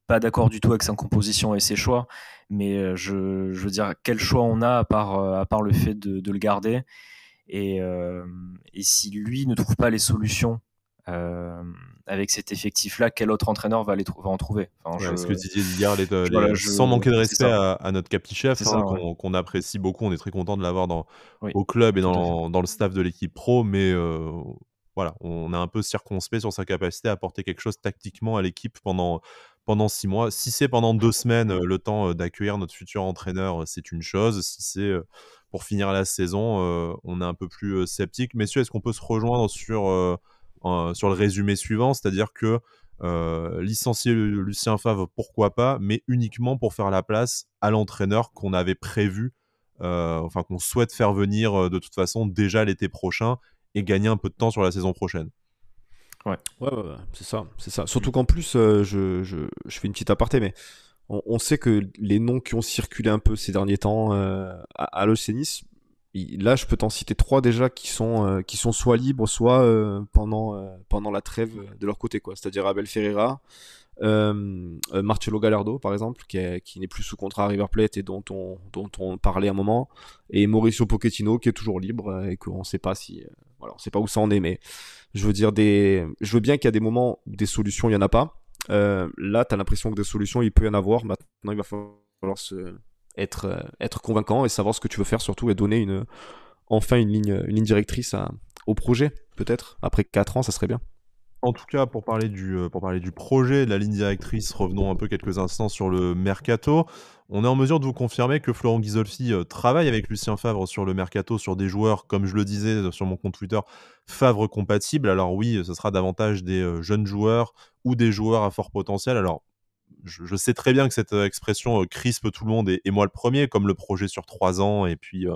pas d'accord du tout avec sa composition et ses choix, mais je veux dire, quel choix on a à part le fait de le garder et si lui ne trouve pas les solutions avec cet effectif-là, quel autre entraîneur va en trouver enfin, Ouais, ce que Didier dit hier, voilà, sans manquer de c'est respect ça, à notre capitaine-chef, c'est ça, ouais. qu'on apprécie beaucoup, on est très content de l'avoir Oui, au club et tout à fait. dans le staff de l'équipe pro, mais voilà, on est un peu circonspect sur sa capacité à apporter quelque chose tactiquement à l'équipe pendant 6 mois. Si c'est pendant 2 semaines, le temps d'accueillir notre futur entraîneur, c'est une chose. Si c'est pour finir la saison, on est un peu plus sceptique. Messieurs, est-ce qu'on peut se rejoindre sur le résumé suivant, c'est-à-dire que licencier Lucien Favre, pourquoi pas, mais uniquement pour faire la place à l'entraîneur qu'on avait prévu, enfin qu'on souhaite faire venir de toute façon déjà l'été prochain et gagner un peu de temps sur la saison prochaine. Ouais, c'est ça, c'est ça. Surtout qu'en plus, je fais une petite aparté, mais on sait que les noms qui ont circulé un peu ces derniers temps à l'OGC Nice, là, je peux t'en citer trois déjà qui sont soit libres, soit pendant la trêve de leur côté, quoi. C'est-à-dire Abel Ferreira, Marcelo Gallardo, par exemple, qui n'est plus sous contrat à River Plate et dont on parlait un moment, et Mauricio Pochettino, qui est toujours libre et qu'on ne sait pas si, voilà, on sait pas où ça en est, mais je veux dire je veux bien qu'il y a des moments où des solutions, il y en a pas. Là, tu as l'impression que des solutions, il peut y en avoir. Maintenant, il va falloir être convaincant et savoir ce que tu veux faire surtout et donner enfin une ligne directrice au projet, peut-être. Après 4 ans, ça serait bien. En tout cas, pour parler du projet, de la ligne directrice, revenons un peu quelques instants sur le mercato. On est en mesure de vous confirmer que Florent Ghisolfi travaille avec Lucien Favre sur le mercato, sur des joueurs, comme je le disais sur mon compte Twitter, Favre compatibles. Alors oui, ce sera davantage des jeunes joueurs ou des joueurs à fort potentiel. Alors, je sais très bien que cette expression crispe tout le monde, et moi le premier, comme le projet sur 3 ans, et puis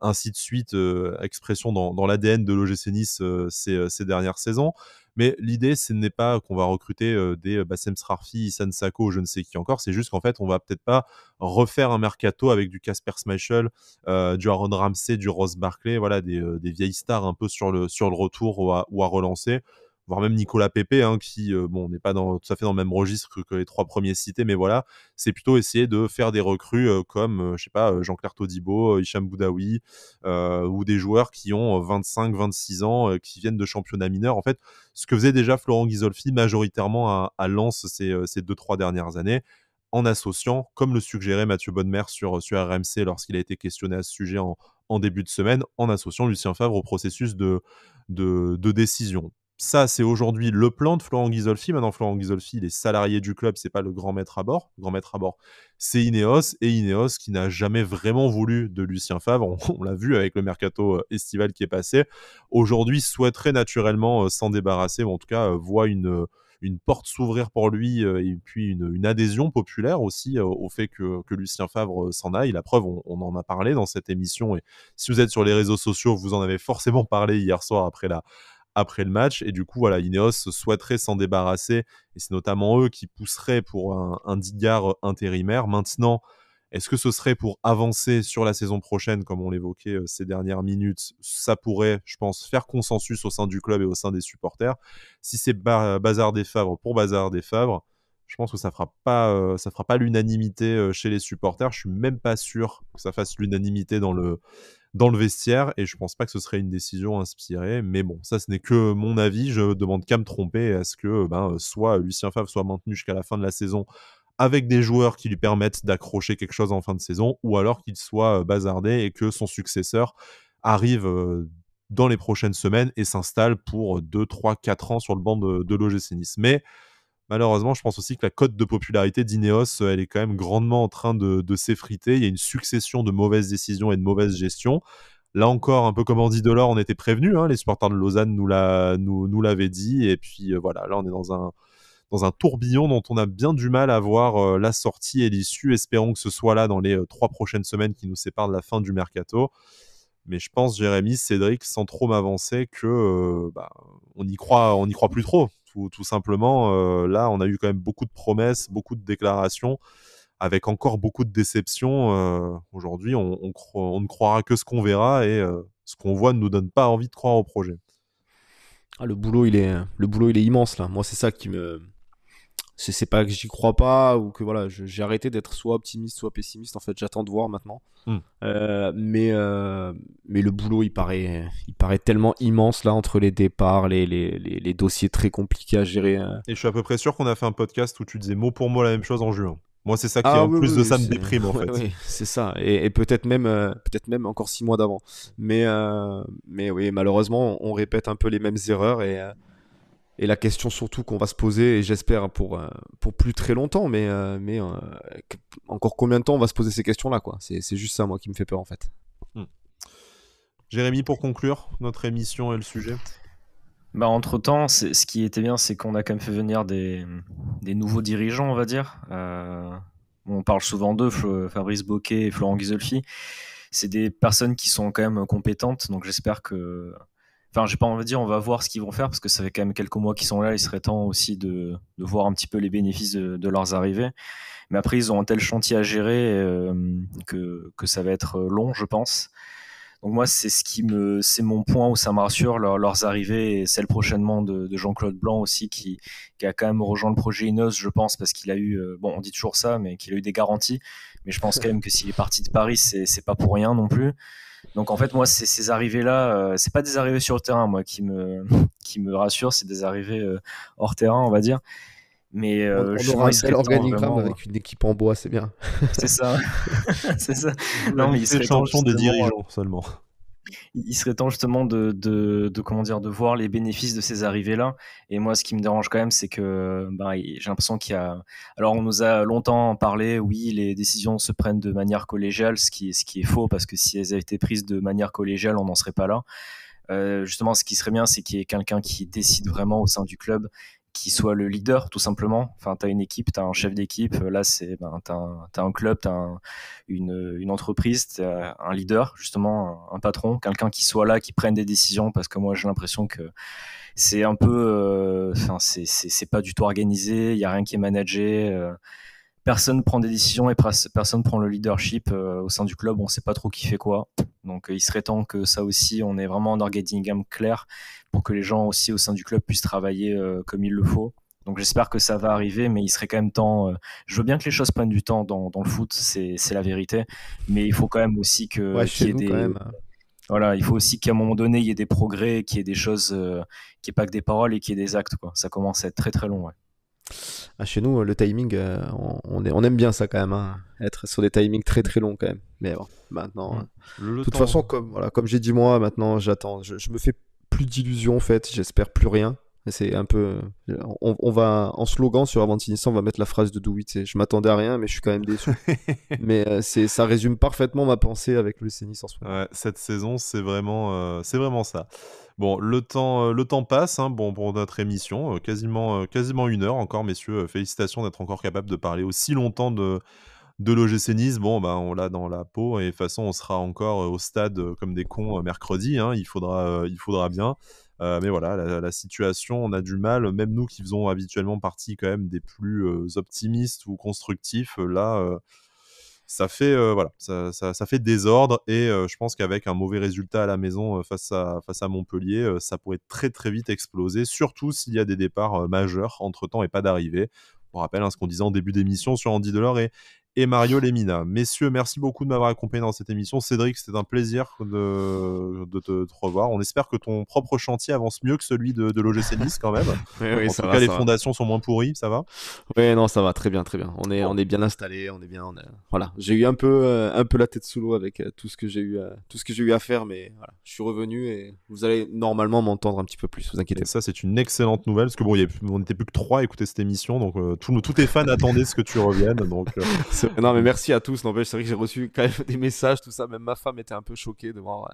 ainsi de suite, expression dans l'ADN de l'OGC Nice ces dernières saisons. Mais l'idée, ce n'est pas qu'on va recruter des Bassem Srarfi, Issane Sako, je ne sais qui encore. C'est juste qu'en fait, on va peut-être pas refaire un mercato avec du Kasper Schmeichel, du Aaron Ramsey, du Ross Barkley, voilà, des vieilles stars un peu sur le retour ou à relancer, voire même Nicolas Pepe, hein, qui bon, n'est pas tout à fait dans le même registre que les 3 premiers cités, mais voilà, c'est plutôt essayer de faire des recrues comme, je sais pas, Jean-Claire Todibo, Hicham Boudaoui, ou des joueurs qui ont 25-26 ans, qui viennent de championnats mineurs. En fait, ce que faisait déjà Florent Ghisolfi majoritairement à Lens ces 2-3 dernières années, en associant, comme le suggérait Mathieu Bonnemer sur RMC lorsqu'il a été questionné à ce sujet en début de semaine, en associant Lucien Favre au processus de décision. Ça, c'est aujourd'hui le plan de Florent Ghisolfi. Maintenant, Florent Ghisolfi, il est salarié du club, c'est pas le grand maître à bord. Le grand maître à bord, c'est Ineos, et Ineos qui n'a jamais vraiment voulu de Lucien Favre. On l'a vu avec le mercato estival qui est passé. Aujourd'hui, souhaiterait naturellement s'en débarrasser, ou en tout cas voit une porte s'ouvrir pour lui, et puis une adhésion populaire aussi au fait que Lucien Favre s'en aille. La preuve, on en a parlé dans cette émission, et si vous êtes sur les réseaux sociaux, vous en avez forcément parlé hier soir après le match. Et du coup, voilà, Ineos souhaiterait s'en débarrasser, et c'est notamment eux qui pousseraient pour un Digard intérimaire. Maintenant, est-ce que ce serait pour avancer sur la saison prochaine, comme on l'évoquait ces dernières minutes? Ça pourrait, je pense, faire consensus au sein du club et au sein des supporters. Si c'est Bazar des Favres pour Bazar des Favres, je pense que ça fera pas l'unanimité chez les supporters. Je suis même pas sûr que ça fasse l'unanimité dans le vestiaire, et je pense pas que ce serait une décision inspirée. Mais bon, ça, ce n'est que mon avis. Je demande qu'à me tromper. Est-ce que soit Lucien Favre soit maintenu jusqu'à la fin de la saison avec des joueurs qui lui permettent d'accrocher quelque chose en fin de saison, ou alors qu'il soit bazardé et que son successeur arrive dans les prochaines semaines et s'installe pour 2, 3, 4 ans sur le banc de l'OGC Nice. Mais malheureusement, je pense aussi que la cote de popularité d'Ineos, elle est quand même grandement en train de s'effriter. Il y a une succession de mauvaises décisions et de mauvaises gestions. Là encore, un peu comme Andy Delors, on était prévenus, hein, les supporters de Lausanne nous l'avaient dit. Et puis voilà, là on est dans un tourbillon dont on a bien du mal à voir la sortie et l'issue. Espérons que ce soit là dans les 3 prochaines semaines qui nous séparent de la fin du mercato. Mais je pense, Jérémy, Cédric, sans trop m'avancer, que on n'y croit plus trop. Tout simplement, là, on a eu quand même beaucoup de promesses, beaucoup de déclarations, avec encore beaucoup de déceptions. Aujourd'hui, on ne croira que ce qu'on verra, et ce qu'on voit ne nous donne pas envie de croire au projet. Ah, le boulot, il est immense là. Moi, c'est ça c'est pas que j'y crois pas ou que voilà, j'ai arrêté d'être soit optimiste soit pessimiste. En fait, j'attends de voir maintenant. Mais le boulot, il paraît tellement immense là entre les départs, les dossiers très compliqués à gérer. Et je suis à peu près sûr qu'on a fait un podcast où tu disais mot pour mot la même chose en juin. Moi, c'est ça qui, Ah en oui, plus oui, de oui, ça, me déprime, en ouais, fait. oui, c'est ça. Et peut-être même encore 6 mois d'avant. Mais oui, malheureusement, on répète un peu les mêmes erreurs et la question surtout qu'on va se poser, et j'espère pour plus très longtemps, mais encore combien de temps on va se poser ces questions-là, quoi. C'est juste ça, moi, qui me fait peur, en fait. Jérémy, pour conclure notre émission et le sujet. Bah, entre-temps, ce qui était bien, c'est qu'on a quand même fait venir des nouveaux dirigeants, on va dire. On parle souvent d'eux, Fabrice Bocquet et Florent Ghisolfi. C'est des personnes qui sont quand même compétentes, donc j'espère que... Enfin, j'ai pas envie de dire on va voir ce qu'ils vont faire, parce que ça fait quand même quelques mois qu'ils sont là, il serait temps aussi de voir un petit peu les bénéfices de leurs arrivées. Mais après, ils ont un tel chantier à gérer que ça va être long, je pense. Donc moi, c'est mon point où ça me rassure, leurs arrivées, et celle prochainement de Jean-Claude Blanc aussi, qui a quand même rejoint le projet Ineos, je pense, parce qu'il a eu, bon, on dit toujours ça, mais qu'il a eu des garanties. Mais je pense quand même que s'il est parti de Paris, c'est pas pour rien non plus. Donc en fait, moi, ces arrivées-là, c'est pas des arrivées sur le terrain, moi, qui me rassurent, c'est des arrivées hors terrain, on va dire. Mais on aura un bel organigramme avec une équipe en bois, c'est bien. C'est ça. C'est ça. Non, mais il serait champion des dirigeants seulement. Il serait temps justement de voir les bénéfices de ces arrivées-là. Et moi, ce qui me dérange quand même, c'est que j'ai l'impression qu'il y a... Alors, on nous a longtemps parlé, oui, les décisions se prennent de manière collégiale, ce qui est faux, parce que si elles avaient été prises de manière collégiale, on n'en serait pas là. Justement, ce qui serait bien, c'est qu'il y ait quelqu'un qui décide vraiment au sein du club, qui soit le leader, tout simplement. Enfin, tu as une équipe, tu as un chef d'équipe. Là, tu as un club, tu as une entreprise, tu as un leader, justement, un patron, quelqu'un qui soit là, qui prenne des décisions, parce que moi, j'ai l'impression que c'est un peu... c'est pas du tout organisé, il n'y a rien qui est managé. Personne prend des décisions et personne prend le leadership au sein du club. On ne sait pas trop qui fait quoi. Donc, il serait temps que ça aussi, on ait vraiment un organigramme clair pour que les gens aussi au sein du club puissent travailler comme il le faut. Donc, j'espère que ça va arriver, mais il serait quand même temps... je veux bien que les choses prennent du temps dans le foot, c'est la vérité. Mais il faut quand même aussi qu'il y ait des... Quand même. Voilà, il faut aussi qu'à un moment donné, il y ait des progrès, qu'il y ait des choses, qu'il n'y ait pas que des paroles et qu'il y ait des actes, quoi. Ça commence à être très très long, ouais. Chez nous, le timing, on aime bien ça quand même, hein. Être sur des timings très très longs quand même. Mais bon, maintenant, de toute façon, comme j'ai dit moi, maintenant j'attends. Je me fais plus d'illusions en fait, j'espère plus rien. C'est un peu, on va en slogan sur Avantinissa, on va mettre la phrase de Douit. Je m'attendais à rien, mais je suis quand même déçu. Mais ça résume parfaitement ma pensée avec le Nice en ce moment. Ouais, cette saison, c'est vraiment ça. Bon, le temps passe, hein, bon, pour notre émission, quasiment 1 heure encore, messieurs. Félicitations d'être encore capable de parler aussi longtemps de l'OGC Nice. Bon, on l'a dans la peau, et de toute façon, on sera encore au stade comme des cons mercredi. Hein, il faudra bien. Mais voilà, la situation, on a du mal, même nous qui faisons habituellement partie quand même des plus optimistes ou constructifs, là... ça fait ça fait désordre, et je pense qu'avec un mauvais résultat à la maison face à Montpellier, ça pourrait très très vite exploser, surtout s'il y a des départs majeurs entre-temps et pas d'arrivée. On rappelle ce qu'on disait en début d'émission sur Andy Delors et Mario Lemina. Messieurs, merci beaucoup de m'avoir accompagné dans cette émission. Cédric, c'était un plaisir de te revoir. On espère que ton propre chantier avance mieux que celui de l'OGC Nice quand même. Oui, en tout cas, les fondations sont moins pourries, ça va? Oui, non, ça va, très bien, très bien. On est bien installé, voilà. J'ai eu un peu la tête sous l'eau avec tout ce que j'ai eu à faire, mais voilà, je suis revenu et vous allez normalement m'entendre un petit peu plus, vous inquiétez pas. Ça, c'est une excellente nouvelle, parce que bon, on n'était plus que 3 à écouter cette émission, donc tous tes fans attendaient ce que tu reviennes, donc... Non, mais merci à tous. N'empêche, c'est vrai que j'ai reçu quand même des messages, tout ça. Même ma femme était un peu choquée de voir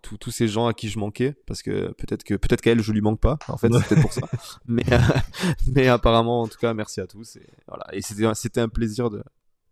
tous ces gens à qui je manquais, parce que peut-être qu'elle je lui manque pas. En fait, c'est peut-être pour ça. Mais apparemment, en tout cas, merci à tous. Et voilà. Et c'était un plaisir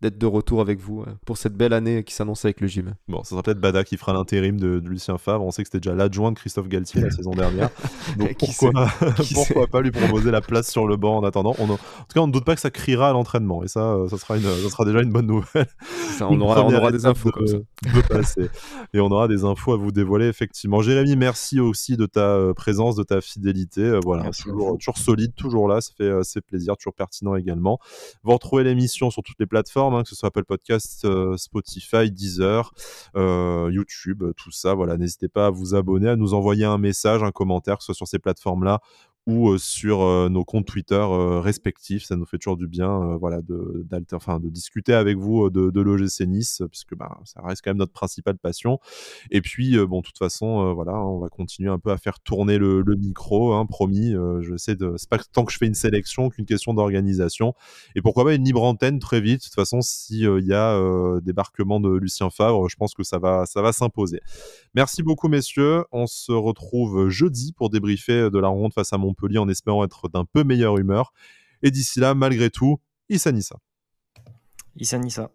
d'être de retour avec vous pour cette belle année qui s'annonce avec le gym. Bon, ça sera peut-être Bada qui fera l'intérim de Lucien Favre. On sait que c'était déjà l'adjoint de Christophe Galtier la saison dernière. Donc pourquoi pas lui proposer la place sur le banc en attendant. En tout cas, on ne doute pas que ça criera à l'entraînement. Et ça sera déjà une bonne nouvelle. Ça, on aura des infos comme ça. De passer. Et on aura des infos à vous dévoiler, effectivement. Jérémy, merci aussi de ta présence, de ta fidélité. Voilà, toujours solide, toujours là. Ça fait plaisir, toujours pertinent également. Vous retrouvez l'émission sur toutes les plateformes, que ce soit Apple Podcast, Spotify, Deezer, YouTube, tout ça. Voilà, n'hésitez pas à vous abonner, à nous envoyer un message, un commentaire, que ce soit sur ces plateformes-là ou sur nos comptes Twitter respectifs. Ça nous fait toujours du bien voilà, de discuter avec vous de l'OGC Nice, puisque ça reste quand même notre principale passion. Et puis, de toute façon, voilà, on va continuer un peu à faire tourner le micro, promis. C'est pas tant que je fais une sélection qu'une question d'organisation. Et pourquoi pas une libre antenne très vite. De toute façon, s'il y a débarquement de Lucien Favre, je pense que ça va s'imposer. Merci beaucoup, messieurs. On se retrouve jeudi pour débriefer de la rencontre face à Montpellier en espérant être d'un peu meilleure humeur. Et d'ici là, malgré tout, Issa Nissa. Issa Nissa.